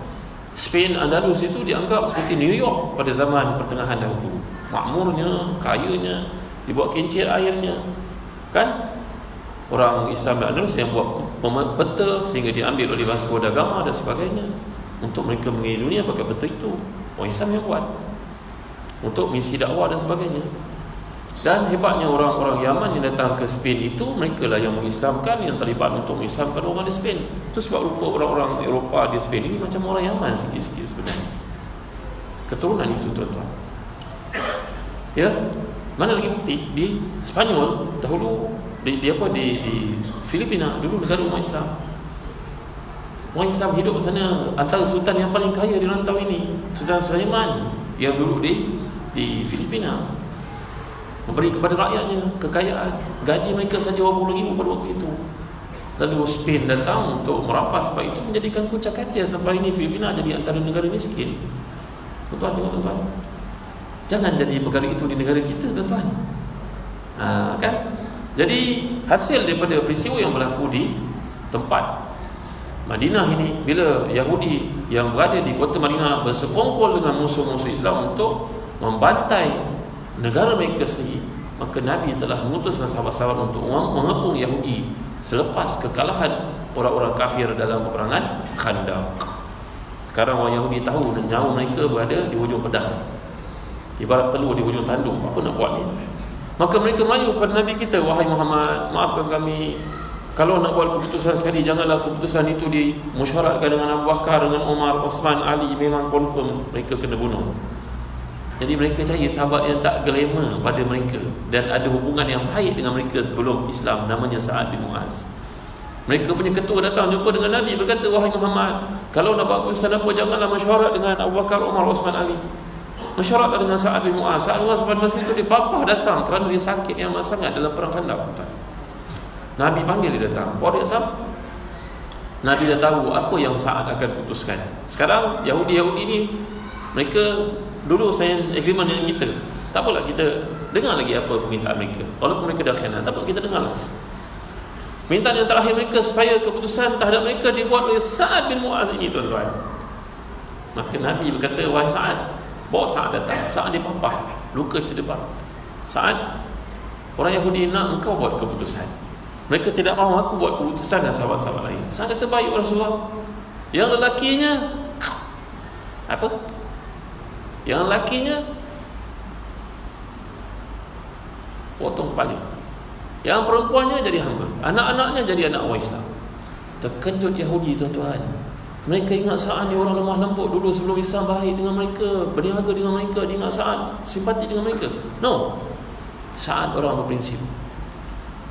Spain, Andalus itu dianggap seperti New York pada zaman pertengahan dahulu. Makmurnya, kayanya, dibuat kincir airnya. Kan? Orang Islam di Andalus yang buat peta sehingga diambil oleh Vasco da Gama dan sebagainya untuk mereka mengelilingi dunia pakai peta itu. Orang Islam yang buat untuk misi dakwah dan sebagainya. Dan hebatnya orang-orang Yaman yang datang ke Spain itu, mereka lah yang mengislamkan, yang terlibat untuk mengislamkan orang di Spain. Itu sebab rupa orang-orang Eropah di Spain ini macam orang Yaman sikit-sikit sebenarnya. Keturunan itu tuan-tuan. Ya, mana lagi bukti? Di Spanyol dahulu, di Filipina dulu negara umat Islam. Orang Islam hidup di sana. Antara sultan yang paling kaya di rantau ini, Sultan Sulaiman, yang duduk di Filipina, memberi kepada rakyatnya kekayaan. Gaji mereka saja RM20,000 pada waktu itu. Lalu Spain datang untuk merampas, sebab itu menjadikan kucak kacir sampai ini Filipina jadi antara negara miskin. Tuan-tuan tengok tuan-tuan, jangan jadi perkara itu di negara kita tuan-tuan. Kan? Jadi hasil daripada peristiwa yang berlaku di tempat Madinah ini, bila Yahudi yang berada di kota Madinah bersekongkol dengan musuh-musuh Islam untuk membantai negara mereka sendiri, maka Nabi telah mengutuskan sahabat-sahabat untuk mengepung Yahudi selepas kekalahan orang-orang kafir dalam peperangan Khandaq. Sekarang orang Yahudi tahu nyawa mereka berada di hujung pedang, ibarat telur di hujung tanduk. Apa nak buat ni? Maka mereka melayu kepada Nabi kita, wahai Muhammad, maafkan kami, kalau nak buat keputusan sekali, janganlah keputusan itu dimusyaratkan dengan Abu Bakar, dengan Umar, Osman, Ali. Memang confirm mereka kena bunuh. Jadi mereka cari sahabat yang tak glamour pada mereka dan ada hubungan yang baik dengan mereka sebelum Islam, namanya Sa'ad bin Mu'az. Mereka punya ketua datang jumpa dengan Nabi, berkata, wahai Muhammad, kalau nak buat keputusan apa, janganlah mesyuarat dengan Abu Bakar, Umar, Osman, Ali. Mesyuaratlah dengan Sa'ad bin Mu'az. Sa'ad bin Mu'az pada masa itu dipapah datang kerana dia sakit yang amat sangat dalam perang Khandaq. Nabi panggil dia datang. Bawa dia datang, Nabi dah tahu apa yang Sa'ad akan putuskan. Sekarang Yahudi ni, mereka dulu sign agreement dengan kita. Tak apalah, kita dengar lagi apa permintaan mereka. Walaupun mereka dah khianat, tak apa, kita dengar lah. Permintaan yang terakhir mereka supaya keputusan terhadap mereka dibuat oleh Sa'ad bin Mu'az ini tuan-tuan. Maka Nabi berkata, wahai Sa'ad, bawa Sa'ad datang. Sa'ad dipapah, luka cedera. Sa'ad, orang Yahudi nak engkau buat keputusan. Mereka tidak mahu aku buat keputusan dan sahabat-sahabat lain. Sa'ad kata, baik Rasulullah. Yang lelakinya apa? Yang lakinya potong kepala, yang perempuannya jadi hamba, anak-anaknya jadi anak orang Islam. Terkejut Yahudi tuan-tuan. Mereka ingat Sa'ad ni orang lemah lembut dulu sebelum Islam, baik dengan mereka, berniaga dengan mereka. Dia ingat Sa'ad simpati dengan mereka. No, Sa'ad orang berprinsip.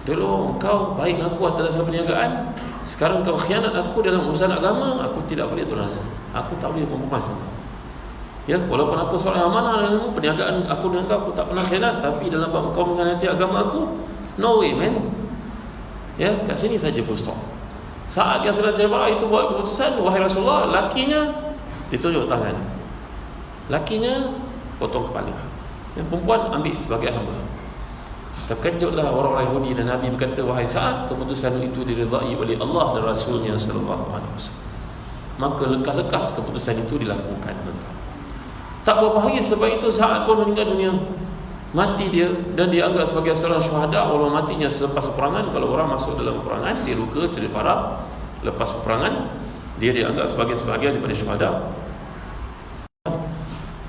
Dulu engkau baik dengan aku atas dasar perniagaan, sekarang kau khianat aku dalam urusan agama, aku tidak boleh toleransi. Aku tak boleh kompromi sama kau. Ya, walaupun aku seorang yang amanah denganmu, perniagaan aku dengan kau, aku tak pernah khianat, tapi dalam bab kau mengkhianati agama aku, no way man. Ya, kat sini saja full stop. Saat yang sedang Jabal itu buat keputusan, wahai Rasulullah, lakinya ditunjuk tangan, lakinya potong kepala, yang perempuan ambil sebagai hamba. Terkejutlah orang-orang Yahudi dan Nabi berkata, wahai Sa'ad, keputusan itu diridai oleh Allah dan Rasulnya sallallahu alaihi wasallam. Maka lekas-lekas keputusan itu dilakukan. Tak berapa hari selepas itu Sa'ad pun meninggal dunia. Mati dia, dan dia anggap sebagai seorang syuhada walaupun matinya selepas peperangan. Kalau orang masuk dalam peperangan, dia luka cedera parah, lepas peperangan dia dianggap sebagai sebahagian daripada syuhada.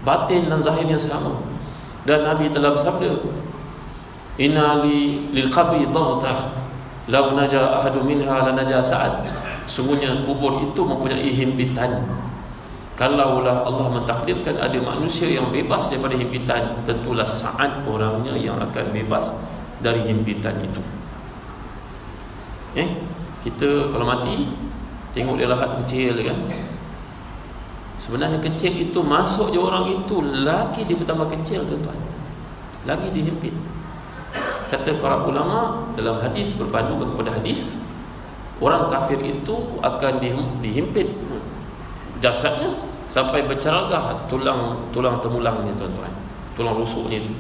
Batin dan zahirnya sama. Dan Nabi telah bersabda, inna lil qabri daghtah law naja ahadu minha lanaja Sa'ad. Sungguhnya kubur itu mempunyai himpitan. Kalaulah Allah mentakdirkan ada manusia yang bebas daripada himpitan, tentulah Sa'ad orangnya yang akan bebas dari himpitan itu. Kita kalau mati tengok dia lahat kecil kan. Sebenarnya kecil itu, masuk je orang itu lagi dia bertambah kecil tuan-tuan, lagi dihimpit. Kata para ulama dalam hadis, berpandu kepada hadis, orang kafir itu akan dihimpit jasadnya sampai berceragah tulang temulangnya tuan-tuan, tulang rusuknya itu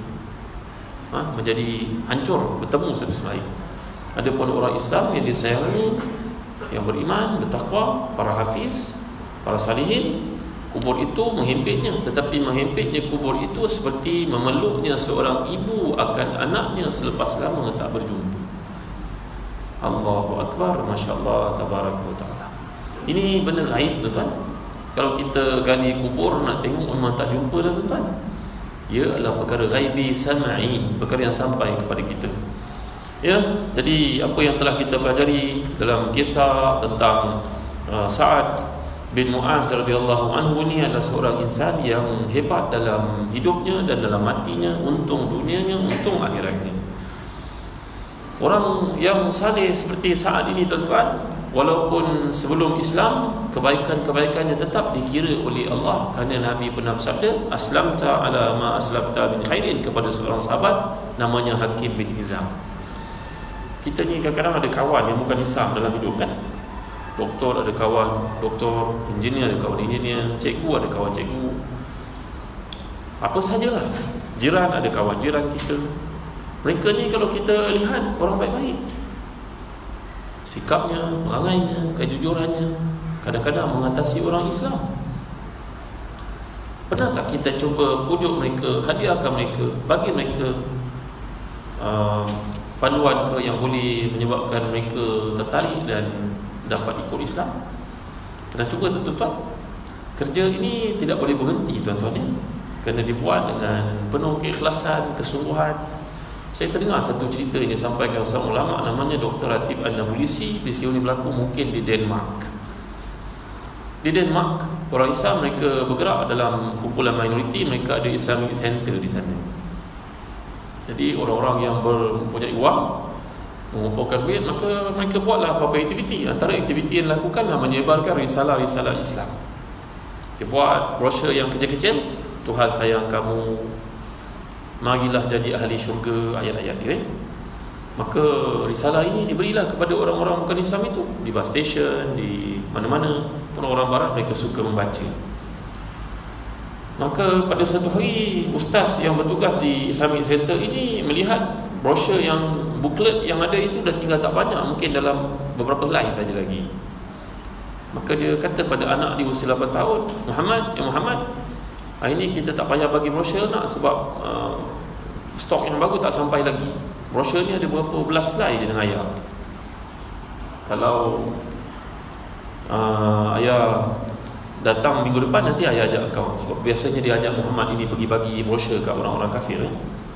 menjadi hancur, bertemu satu sama lain. Adapun orang Islam yang disayangi, yang beriman, bertakwa, para hafiz, para salihin, kubur itu menghimpitnya. Tetapi menghimpitnya kubur itu seperti memeluknya seorang ibu akan anaknya selepas lama tak berjumpa. Allahu Akbar, Masya Allah, Tabaraka wa Ta'ala. Ini benda gaib tuan-tuan. Kalau kita gali kubur nak tengok memang tak jumpa dah tuan-tuan. Ia adalah perkara ghaibi sam'i, perkara yang sampai kepada kita. Ya, jadi apa yang telah kita pelajari dalam kisah tentang Sa'ad bin Mu'az radhiyallahu anhu ni adalah seorang insan yang hebat dalam hidupnya dan dalam matinya, untung dunianya, untung akhiratnya. Orang yang saleh seperti Sa'ad ini tuan-tuan, walaupun sebelum Islam kebaikan-kebaikannya tetap dikira oleh Allah, kerana Nabi pernah bersabda, aslamta ala ma aslafta min khairin, kepada seorang sahabat namanya Hakim bin Hizam. Kita ni kadang-kadang ada kawan yang bukan Islam dalam hidup kan. Doktor ada kawan doktor, engineer ada kawan engineer, cikgu ada kawan cikgu, apa sajalah, jiran ada kawan jiran kita. Mereka ni kalau kita lihat orang baik-baik, sikapnya, perangainya, kejujurannya kadang-kadang mengatasi orang Islam. Pernah tak kita cuba pujuk mereka, hadiahkan mereka, bagi mereka panduan ke yang boleh menyebabkan mereka tertarik dan dapat ikut Islam? Pernah cuba tuan-tuan? Kerja ini tidak boleh berhenti tuan-tuan ya, kerana dibuat dengan penuh keikhlasan, kesungguhan. Saya terdengar satu cerita ini disampaikan seorang ulama namanya Dr. Ratib An-Nabulsi. Peristiwa ini berlaku mungkin di Denmark. Di Denmark, orang Islam mereka bergerak dalam kumpulan minoriti, mereka ada Islamic Center di sana. Jadi orang-orang yang mempunyai wang, mengumpulkan duit, maka mereka buatlah apa-apa aktiviti. Antara aktiviti yang dilakukan adalah menyebarkan risalah-risalah Islam. Dia buat brosur yang kecil-kecil, Tuhan sayang kamu, marilah jadi ahli syurga, ayat-ayat dia. Maka risalah ini diberilah kepada orang-orang bukan Islam itu, di bus station, di mana-mana. Orang-orang barat mereka suka membaca. Maka pada satu hari, ustaz yang bertugas di Islamic Center ini melihat brosur yang booklet yang ada itu dah tinggal tak banyak, mungkin dalam beberapa line saja lagi. Maka dia kata pada anak di usia 8 tahun, Muhammad, hari ini kita tak payah bagi brosur nak, sebab stok yang bagus tak sampai lagi. Brosur ni ada berapa belas slide je dengan ayat. Kalau ayah datang minggu depan, nanti ayah ajak kau. Sebab biasanya dia ajak Muhammad ini pergi bagi brosur kat orang-orang kafir.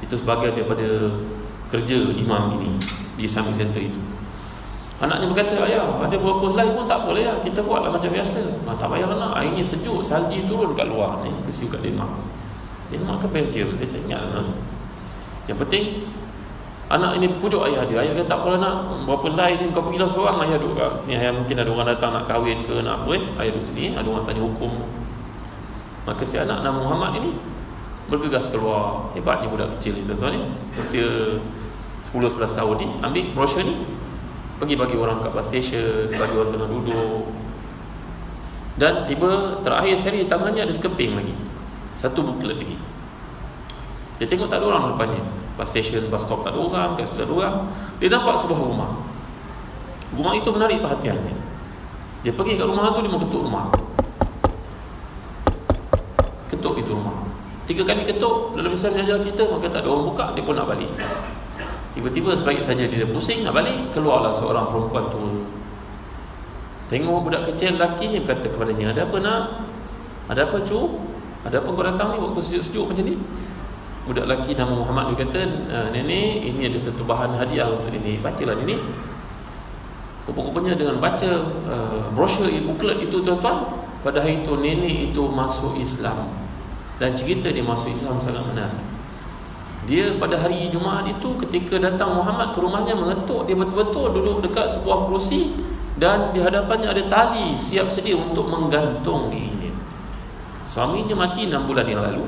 Itu sebagai daripada kerja imam ini di Islamic Center itu. Anaknya berkata, ayah ada berapa slide pun tak apa lah ya, kita buatlah macam biasa. Tak payah nak, air ni sejuk, salji turun kat luar ni. Peristiwa kat Denmark ke Belgium, saya tak ingat lah. Yang penting anak ini pujuk ayah dia. Ayah kata tak apa nak, berapa slide ni kau pergilah seorang, ayah duduk kat sini. Ayah mungkin ada orang datang nak kahwin ke nak apa, ayah duduk sini, ada orang tanya hukum. Maka si anak nama Muhammad ini bergegas keluar. Hebatnya budak kecil ni tuan-tuan ni, usia 10-11 tahun ni, ambil brosur ni, pergi bagi orang kat bus station, bagi orang tengah duduk. Dan tiba terakhir sekali tangannya ada sekeping lagi, satu booklet lagi. Dia tengok tak ada orang depannya, bus station, bus stop tak ada orang, kat situ tak ada orang. Dia nampak sebuah rumah. Rumah itu menarik perhatiannya. Dia pergi kat rumah tu, dia mau ketuk rumah. Ketuk itu rumah 3 kali ketuk. Dalam Islam mengajar kita, maka tak ada orang buka, dia pun nak balik. Tiba-tiba sebaik saja dia pusing nak balik, keluarlah seorang perempuan tua. Tengok budak kecil lelaki ni, berkata kepadanya, ada apa nak? Ada apa cu? Ada apa kau datang ni waktu sejuk-sejuk macam ni? Budak lelaki nama Muhammad dia kata, nenek, ini ada satu bahan hadiah untuk nenek, bacalah nenek. Rupa-rupanya dengan baca brosur booklet itu tuan-tuan, pada hari itu nenek itu masuk Islam. Dan cerita dia masuk Islam sangat menarik. Dia pada hari Jumaat itu, ketika datang Muhammad ke rumahnya mengetuk, dia betul-betul duduk dekat sebuah kerusi dan di hadapannya ada tali siap sedia untuk menggantung dirinya. Suaminya mati 6 bulan yang lalu.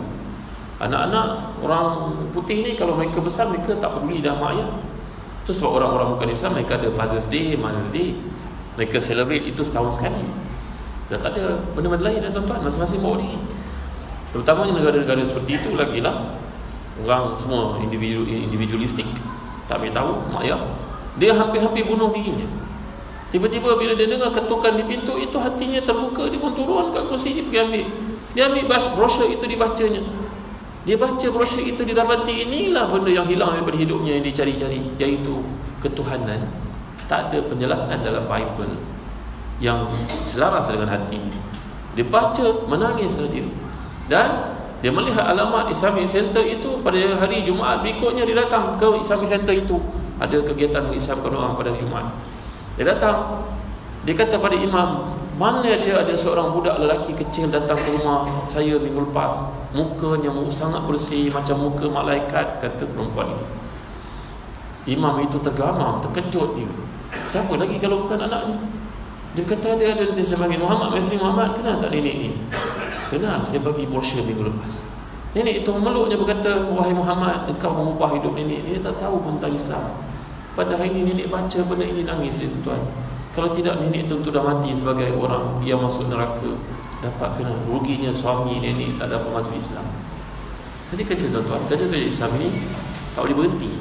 Anak-anak orang putih ni kalau mereka besar, mereka tak peduli dah mak ayah. Itu sebab orang-orang bukan Islam, mereka ada Father's Day, Mother's Day. Mereka celebrate itu setahun sekali. Dah tak ada benda-benda lain tuan-tuan, masing-masing bawa diri. Terutamanya negara-negara seperti itu lagilah orang semua individualistik, tak boleh tahu mak ayah. Dia hampir-hampir bunuh dirinya. Tiba-tiba bila dia dengar ketukan di pintu itu, hatinya terbuka, dia pun turun kat kursi, dia pergi ambil. Dia ambil brosur itu, dibacanya. Dia baca brosur itu, didapati inilah benda yang hilang daripada hidupnya yang dia cari-cari, iaitu ketuhanan. Tak ada penjelasan dalam Bible yang selaras dengan hatinya. Dia baca, menangislah dia. Dan dia melihat alamat Islamic Center itu pada hari Jumaat berikutnya. Dia datang ke Islamic Center itu, ada kegiatan mengislamkan orang pada Jumaat. Dia datang, dia kata pada imam, mana dia ada seorang budak lelaki kecil datang ke rumah saya minggu lepas, mukanya sangat bersih macam muka malaikat, kata perempuan itu. Imam itu tergamam, terkejut dia. Siapa lagi kalau bukan anaknya? Dia kata dia sebagai Muhammad, Mesri Muhammad, kenal tak nenek ni? Kenal, saya bagi brosur minggu lepas. Nenek itu memeluknya berkata, wahai Muhammad, engkau mengubah hidup nenek. Dia tak tahu tentang Islam. Pada hari ini nenek baca benda ini, nangis dia, tuan. Kalau tidak, nenek itu dah mati sebagai orang yang masuk neraka. Dapat kena ruginya suami nenek tak dapat masuk Islam. Jadi kerja tuan-tuan, kerja-kerja Islam ini tak boleh berhenti.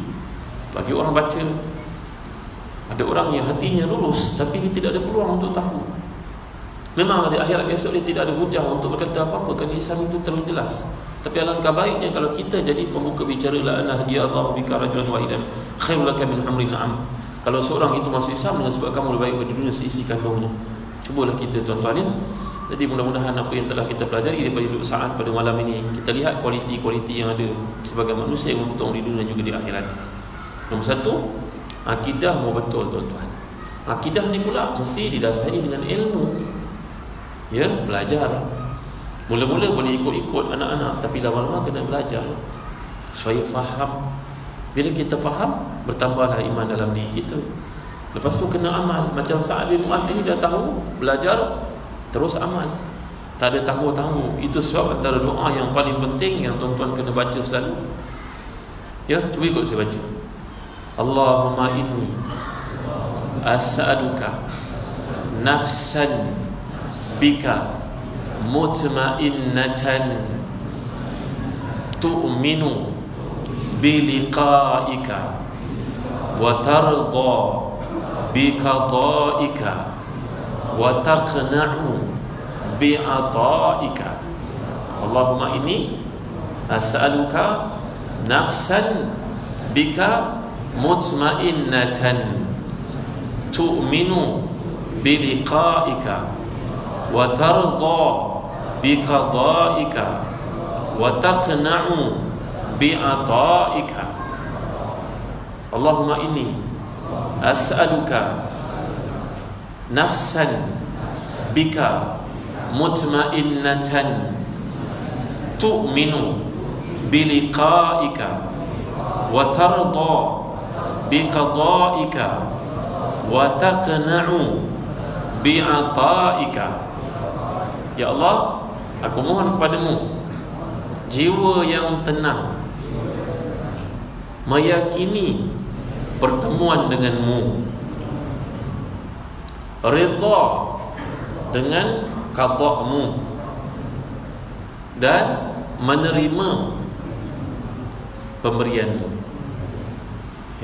Bagi orang baca, ada orang yang hatinya lurus tapi dia tidak ada peluang untuk tahu. Memang di akhirat besok dia tidak ada hujah untuk berkata apa-apa kerana Islam itu terlalu jelas. Tapi alangkah baiknya kalau kita jadi pembuka bicara, la anna hadiyallahu bika rajulan wahidan khairul laka min humrin na'am. Kalau seorang itu masuk Islam dengan sebab kamu lebih baik bagi dunia seisi kandungnya. Cubalah kita tuan-tuan ya. Jadi mudah-mudahan apa yang telah kita pelajari daripada hidup saat pada malam ini, kita lihat kualiti-kualiti yang ada sebagai manusia yang untung di dunia juga di akhirat. Nombor satu, akidah mau betul tuan-tuan. Akidah ni pula mesti didasari dengan ilmu. Ya, belajar. Mula-mula boleh ikut-ikut anak-anak, tapi lama-lama kena belajar supaya faham. Bila kita faham, bertambahlah iman dalam diri kita. Lepas tu kena amal. Macam Sa'ad bin Mu'adz ini dah tahu, belajar, terus amal. Tak ada tangguh-tangguh. Itu sebab antara doa yang paling penting yang tuan-tuan kena baca selalu. Ya, cuba ikut saya baca. Allahumma inni as'aluka nafsan bika mutmainnatan tu'minu biliqa'ika wa tarda biqada'ika wa taqna'u bi'ata'ika. Allahumma inni as'aluka nafsan bika mutmainnatan tu'minu biliqa'ika wa tarda biqada'ika wa taqna'u bi'ata'ika. Allahumma inni as'aluka nafsan bika mutmainnatan tu'minu biliqa'ika wa tarda biqada'ika wa taqna'u bi'ata'ika. Ya Allah, aku mohon kepadamu jiwa yang tenang, meyakini pertemuan denganmu, redha dengan qada'mu, dan menerima pemberianmu.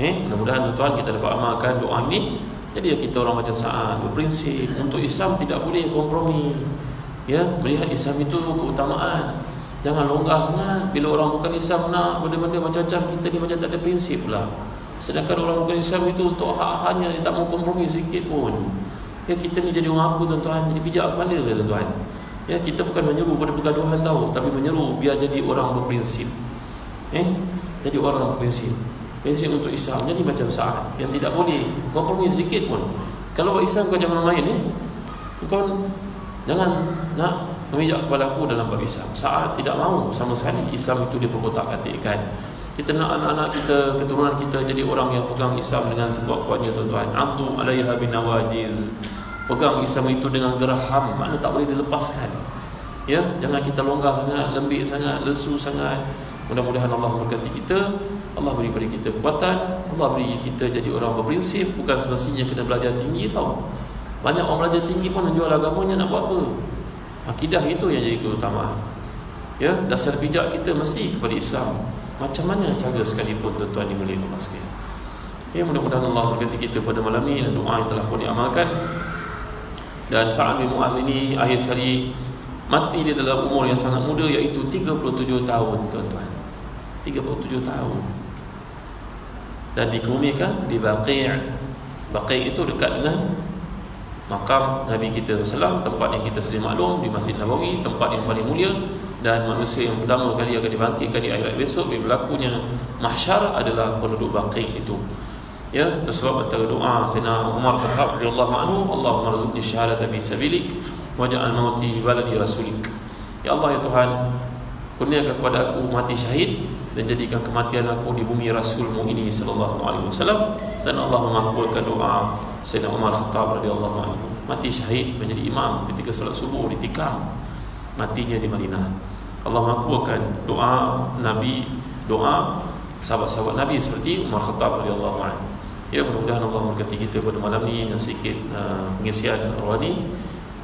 Mudah-mudahan tuan-tuan kita dapat amalkan doa ini. Jadi kita orang macam Sa'ad berprinsip untuk Islam tidak boleh kompromi. Ya, melihat Islam itu keutamaan. Jangan longgar sangat. Bila orang bukan Islam nak benda-benda macam-macam, kita ni macam tak ada prinsip pula. Sedangkan orang bukan Islam itu untuk hak-haknya dia tak mau kompromi sikit pun. Ya, kita ni jadi orang apa tuan-tuan? Jadi pijak kepala ke tuan-tuan? Ya, kita bukan menyeru pada pergaduhan tahu, tapi menyeru biar jadi orang berprinsip. Jadi orang berprinsip. Prinsip untuk Islam. Jadi macam Sa'ad yang tidak boleh kompromi sikit pun. Kalau Islam kau jangan main kau jangan nak memijak kepala aku dalam bab Islam. Sa'ad tidak mahu sama sekali Islam itu diperkotak-katikkan. Kita nak anak-anak kita, keturunan kita jadi orang yang pegang Islam dengan sekuat-kuatnya tuan-tuan. Abdu alaiha bin nawajiz. Pegang Islam itu dengan geraham, makna tak boleh dilepaskan. Ya, jangan kita longgar sangat, lembik sangat, lesu sangat. Mudah-mudahan Allah memberkati kita. Allah beri pada kita kekuatan. Allah beri kita jadi orang berprinsip. Bukan semestinya kena belajar tinggi tau. Banyak orang belajar tinggi pun menjual agamanya, nak buat apa? Akidah itu yang jadi keutamaan. Ya, dasar bijak kita mesti kepada Islam. Macam mana cara sekalipun tuan-tuan dimulai Allah sekalian. Ya, mudah-mudahan Allah berkati kita pada malam ini dan doa yang telah pun diamalkan. Dan Sa'ad bin Mu'az ini akhir sekali mati dia dalam umur yang sangat muda, iaitu 37 tahun tuan-tuan. 37 tahun. Dan dikebumikan di Baqi'. Baqi' itu dekat dengan makam Nabi kita SAW, tempat yang kita sedia maklum, di Masjid Nabawi, tempat yang paling mulia. Dan manusia yang pertama kali akan dibangkitkan di akhirat besok bila berlakunya mahsyar adalah penduduk Baqi' itu. Ya, sebab antara doa Sayyidina Umar Khattab radhiyallahu anhu, Allahumma rzuqni syahadata fi sabilik waj'al mauti bi baladi rasulik. Ya Allah, ya Tuhan, kurniakan kepada aku mati syahid dan jadikan kematian aku di bumi Rasulmu ini sallallahu alaihi wasallam. Dan Allah memakbulkan doa Sayyidina Umar Khattab radhiyallahu anhu, mati syahid menjadi imam ketika salat subuh ditikam, matinya di Madinah. Allah makbulkan doa Nabi, doa sahabat-sahabat Nabi seperti Umar Khattab radhiyallahu anhu. Ya, mudah-mudahan Allah memberkati kita pada malam ini dan sedikit pengisian rohani.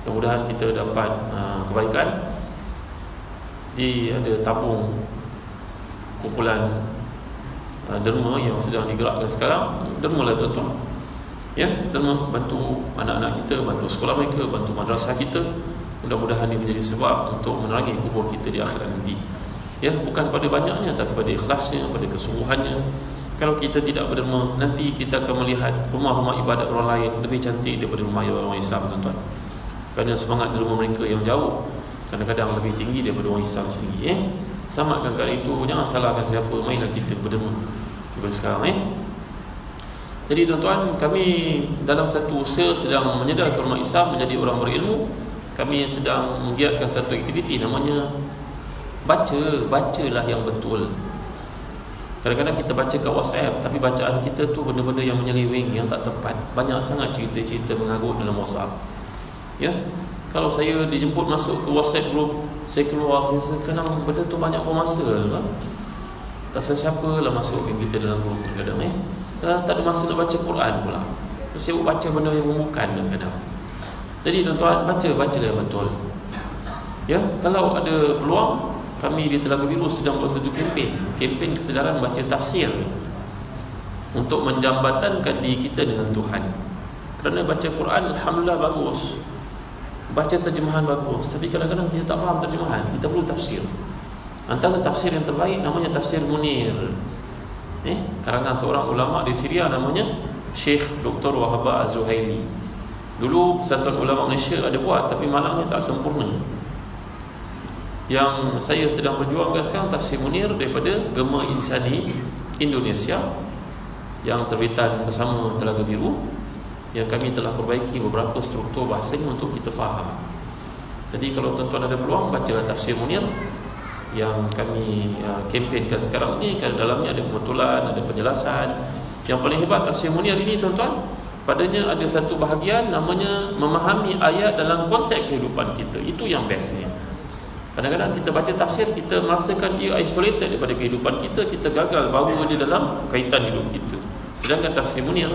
Mudah-mudahan kita dapat kebaikan. Ada tabung kumpulan derma yang sedang digerakkan sekarang. Derma lah tuan-tuan. Ya, derma bantu anak-anak kita, bantu sekolah mereka, bantu madrasah kita. Mudah-mudahan ini menjadi sebab untuk menerangi kubur kita di akhirat nanti. Ya, bukan pada banyaknya tapi pada ikhlasnya, pada kesungguhannya. Kalau kita tidak berderma, nanti kita akan melihat rumah-rumah ibadat orang lain lebih cantik daripada rumah orang Islam, tuan-tuan. Kerana semangat derma mereka yang jauh kadang-kadang lebih tinggi daripada orang Islam sendiri. Selamatkan kali itu, jangan salahkan siapa, mainlah kita berderma daripada sekarang. Jadi tuan-tuan, kami dalam satu usaha sedang menyedarkan umat Islam menjadi orang berilmu. Kami sedang menggiatkan satu aktiviti namanya bacalah yang betul. Kadang-kadang kita baca kat WhatsApp, tapi bacaan kita tu benda-benda yang menyeleweng, yang tak tepat. Banyak sangat cerita-cerita mengarut dalam WhatsApp. Ya, kalau saya dijemput masuk ke WhatsApp group, saya keluar, saya kenal benda tu banyak bermasa lah. Tak siapa lah masukkan kita dalam group kadang-kadang. Tak ada masa nak baca Quran pula. Saya baca benda yang bukan kadang-kadang. Jadi tuan-tuan, bacalah yang betul. Ya, kalau ada peluang, kami di Telaga Biru sedang buat satu kempen kesedaran baca tafsir untuk menjambatankan diri kita dengan Tuhan. Kerana baca Quran alhamdulillah bagus, baca terjemahan bagus, tapi kadang-kadang kita tak faham terjemahan, kita perlu tafsir. Antara tafsir yang terbaik namanya tafsir Munir. Karangan seorang ulama di Syria namanya Syekh Dr. Wahab Az-Zuhairi. Dulu Persatuan Ulama Malaysia ada buat, tapi malangnya tak sempurna. Yang saya sedang berjuangkan sekarang tafsir Munir daripada Gema Insani Indonesia yang terbitan bersama Telaga Biru, yang kami telah perbaiki beberapa struktur bahasanya untuk kita faham. Jadi kalau tuan-tuan ada peluang, bacalah tafsir Munir yang kami kempenkan sekarang ni. Kerana dalamnya ada pembetulan, ada penjelasan. Yang paling hebat tafsir Munir ini tuan-tuan, padanya ada satu bahagian namanya memahami ayat dalam konteks kehidupan kita. Itu yang bestnya. Kadang-kadang kita baca tafsir, kita merasakan ia isolated daripada kehidupan kita, kita gagal bawa dia dalam kaitan hidup kita. Sedangkan tafsir Munir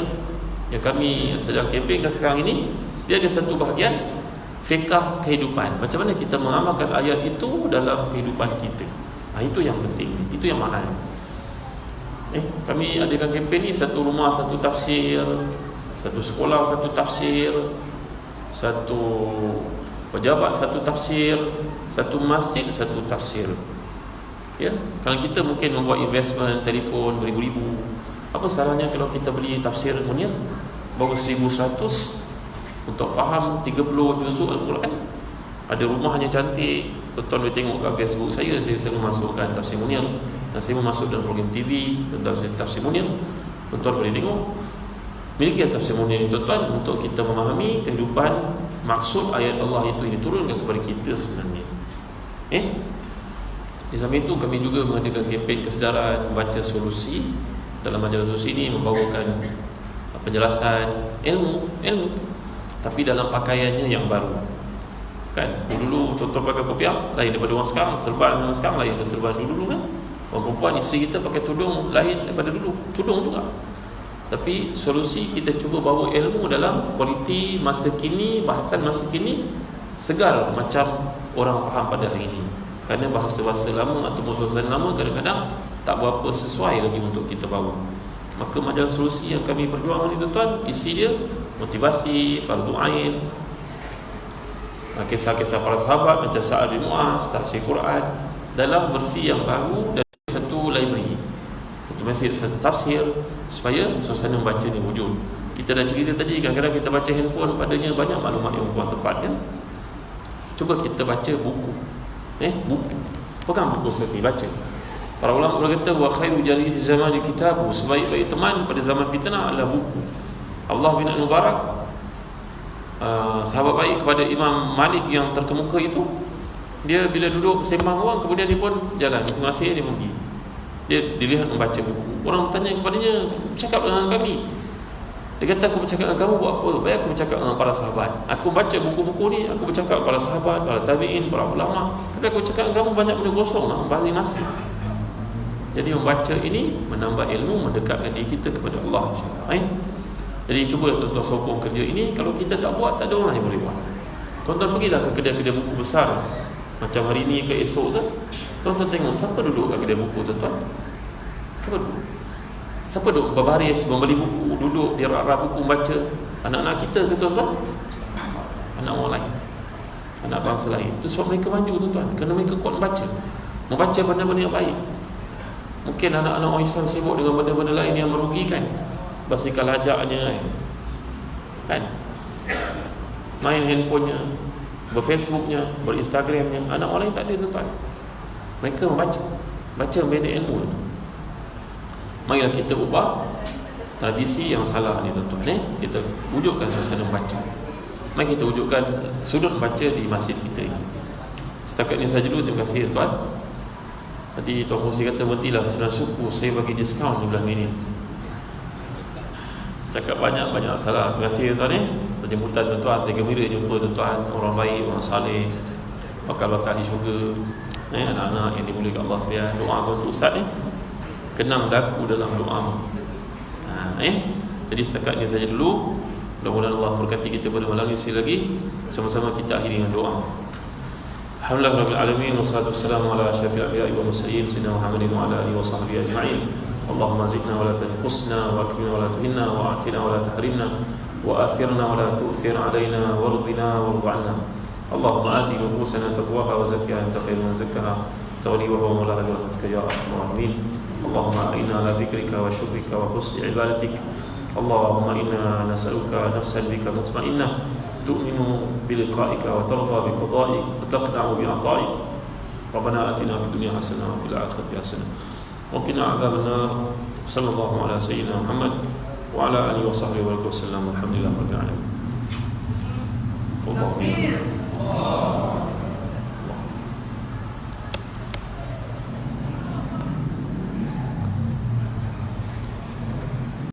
yang kami sedang kempenkan sekarang ini, dia ada satu bahagian fiqh kehidupan. Macam mana kita mengamalkan ayat itu dalam kehidupan kita. Itu yang penting, itu yang mahal. Kami adakan kempen ni, satu rumah satu tafsir, satu sekolah satu tafsir, satu pejabat satu tafsir, satu masjid satu tafsir. Ya, kalau kita mungkin membuat investment telefon beribu-ribu, apa salahnya kalau kita beli tafsir Munir baru 1,100 untuk faham 30 juzuk Al-Quran. Ada rumahnya cantik, tuan-tuan boleh tengok kat Facebook saya selalu masukkan tafsir Munir, dan saya masuk dalam program TV tentang tafsir Munir. Tuan-tuan boleh tengok. Miliki tafsir Munir tuan-tuan untuk kita memahami kehidupan, maksud ayat Allah itu yang diturunkan kepada kita sebenarnya. Di samping itu kami juga mengadakan kempen kesedaran baca solusi. Dalam majalah solusi ini membawakan penjelasan ilmu, tapi dalam pakaiannya yang baru. Kan dulu tuan-tuan pakai kopiah lain daripada orang sekarang, serban sekarang lain daripada serban dulu kan. Orang perempuan isteri kita pakai tudung lain daripada dulu, tudung juga. Tapi solusi kita cuba bawa ilmu dalam kualiti masa kini, bahasan masa kini, segar macam orang faham pada hari ini. Kerana bahasa-bahasa lama atau suasana lama kadang-kadang tak berapa sesuai lagi untuk kita bawa. Maka majalah solusi yang kami perjuangkan ni tuan-tuan, isi dia motivasi, fardu ain, kisah-kisah para sahabat macam Sa'ad bin Mu'az, tafsir Quran dalam versi yang baru dan satu library, satu mesej, satu tafsir, supaya suasana membaca ni wujud. Kita dah cerita tadi, kadang-kadang kita baca handphone, padanya banyak maklumat yang kurang tepat kan. Cuba kita baca buku, buku, pegang buku seperti baca. Para ulama berkata wa khairu jalisi zaman kitab, sebaik-baik teman pada zaman fitnah adalah buku. Allah bin Mubarak, sahabat baik kepada Imam Malik yang terkemuka itu, dia bila duduk sembang orang, kemudian dia pun jalan, masih dia pergi. Dia dilihat membaca buku. Orang bertanya kepadanya, bercakap dengan kami. Dia kata, aku bercakap dengan kamu buat apa? Baik aku bercakap dengan para sahabat. Aku baca buku-buku ni, aku bercakap dengan para sahabat, para tabi'in, para ulama. Tapi aku bercakap dengan kamu banyak benda kosong, membahas nasi. Jadi membaca ini menambah ilmu, mendekatkan diri kita kepada Allah. Jadi cuba tuan-tuan sokong kerja ini. Kalau kita tak buat, tak ada orang yang boleh buat. Tuan-tuan pergilah ke kedai-kedai buku besar, macam hari ni ke esok tu, tuan-tuan tengok siapa duduk kat kedai buku tuan-tuan. Siapa duduk berbaris membeli buku, duduk di rak-rak buku membaca. Anak-anak kita ke tuan-tuan? Anak orang lain, anak bangsa lain. Itu sebab mereka maju tuan-tuan, kerana mereka kuat membaca benda-benda yang baik. Mungkin anak-anak orang Islam sibuk dengan benda-benda lain yang merugikan, basikal ajaknya kan, main handphonenya, berfacebooknya, berinstagramnya. Anak orang lain tak ada tuan-tuan. Mereka baca membina ilmu. Marilah kita ubah tradisi yang salah ni tuan-tuan. Kita wujudkan suasana membaca. Mari kita wujudkan sudut baca di masjid kita ini. Setakat ni saja dulu. Terima kasih tuan. Tadi Tuan Kursi kata berhentilah, senang suku saya bagi diskaun di bulan ini. Cakap banyak salah. Terima kasih tuan penjemputan tuan-tuan. Saya gembira jumpa tuan-tuan, orang baik, orang saleh, bakal-bakal di syurga. Anak-anak yang dimuliakan Allah sekalian. Doa untuk ustaz kenang daku dalam doa. Jadi setakat ni saja dulu. Mudah-mudahan Allah berkati kita pada malam ini. Sekali lagi sama-sama kita akhiri dengan doa. Alhamdulillah rabbil alamin, wassalatu wassalamu ala asyrafil anbiya'i wal mursalin sayyidina Muhammadin wa ala alihi wa sahbihi ajma'in. Allahumma zidna wa la tanqusna wa akrimna wa la tuhinna wa atina wa la tahrimna wa athirna wa la tu'thir alaina wardina warḍ 'anna. Allahumma ati nufusana taqwaha wa zakkiha anta khairu man zakkaha anta waliyuha wa mawlaha bi rahmatika ya arhamar rahimin. Allahumma a'inna ala dhikrika wa syukrika wa husni ibadatik. Allahumma inna nas'aluka nafsan bika mutma'innah tu'minu biliqa'ika wa tarda biqada'ik wa taqna'u bi'ata'ik. Rabbana atina fid dunya hasanah wa fil akhirati hasanah wa qina 'adzabannar. Sallallahu ala sayyidina Muhammad wa ala alihi wa sahbihi wa sallam. Alhamdulillah rabbil alamin. Allahumma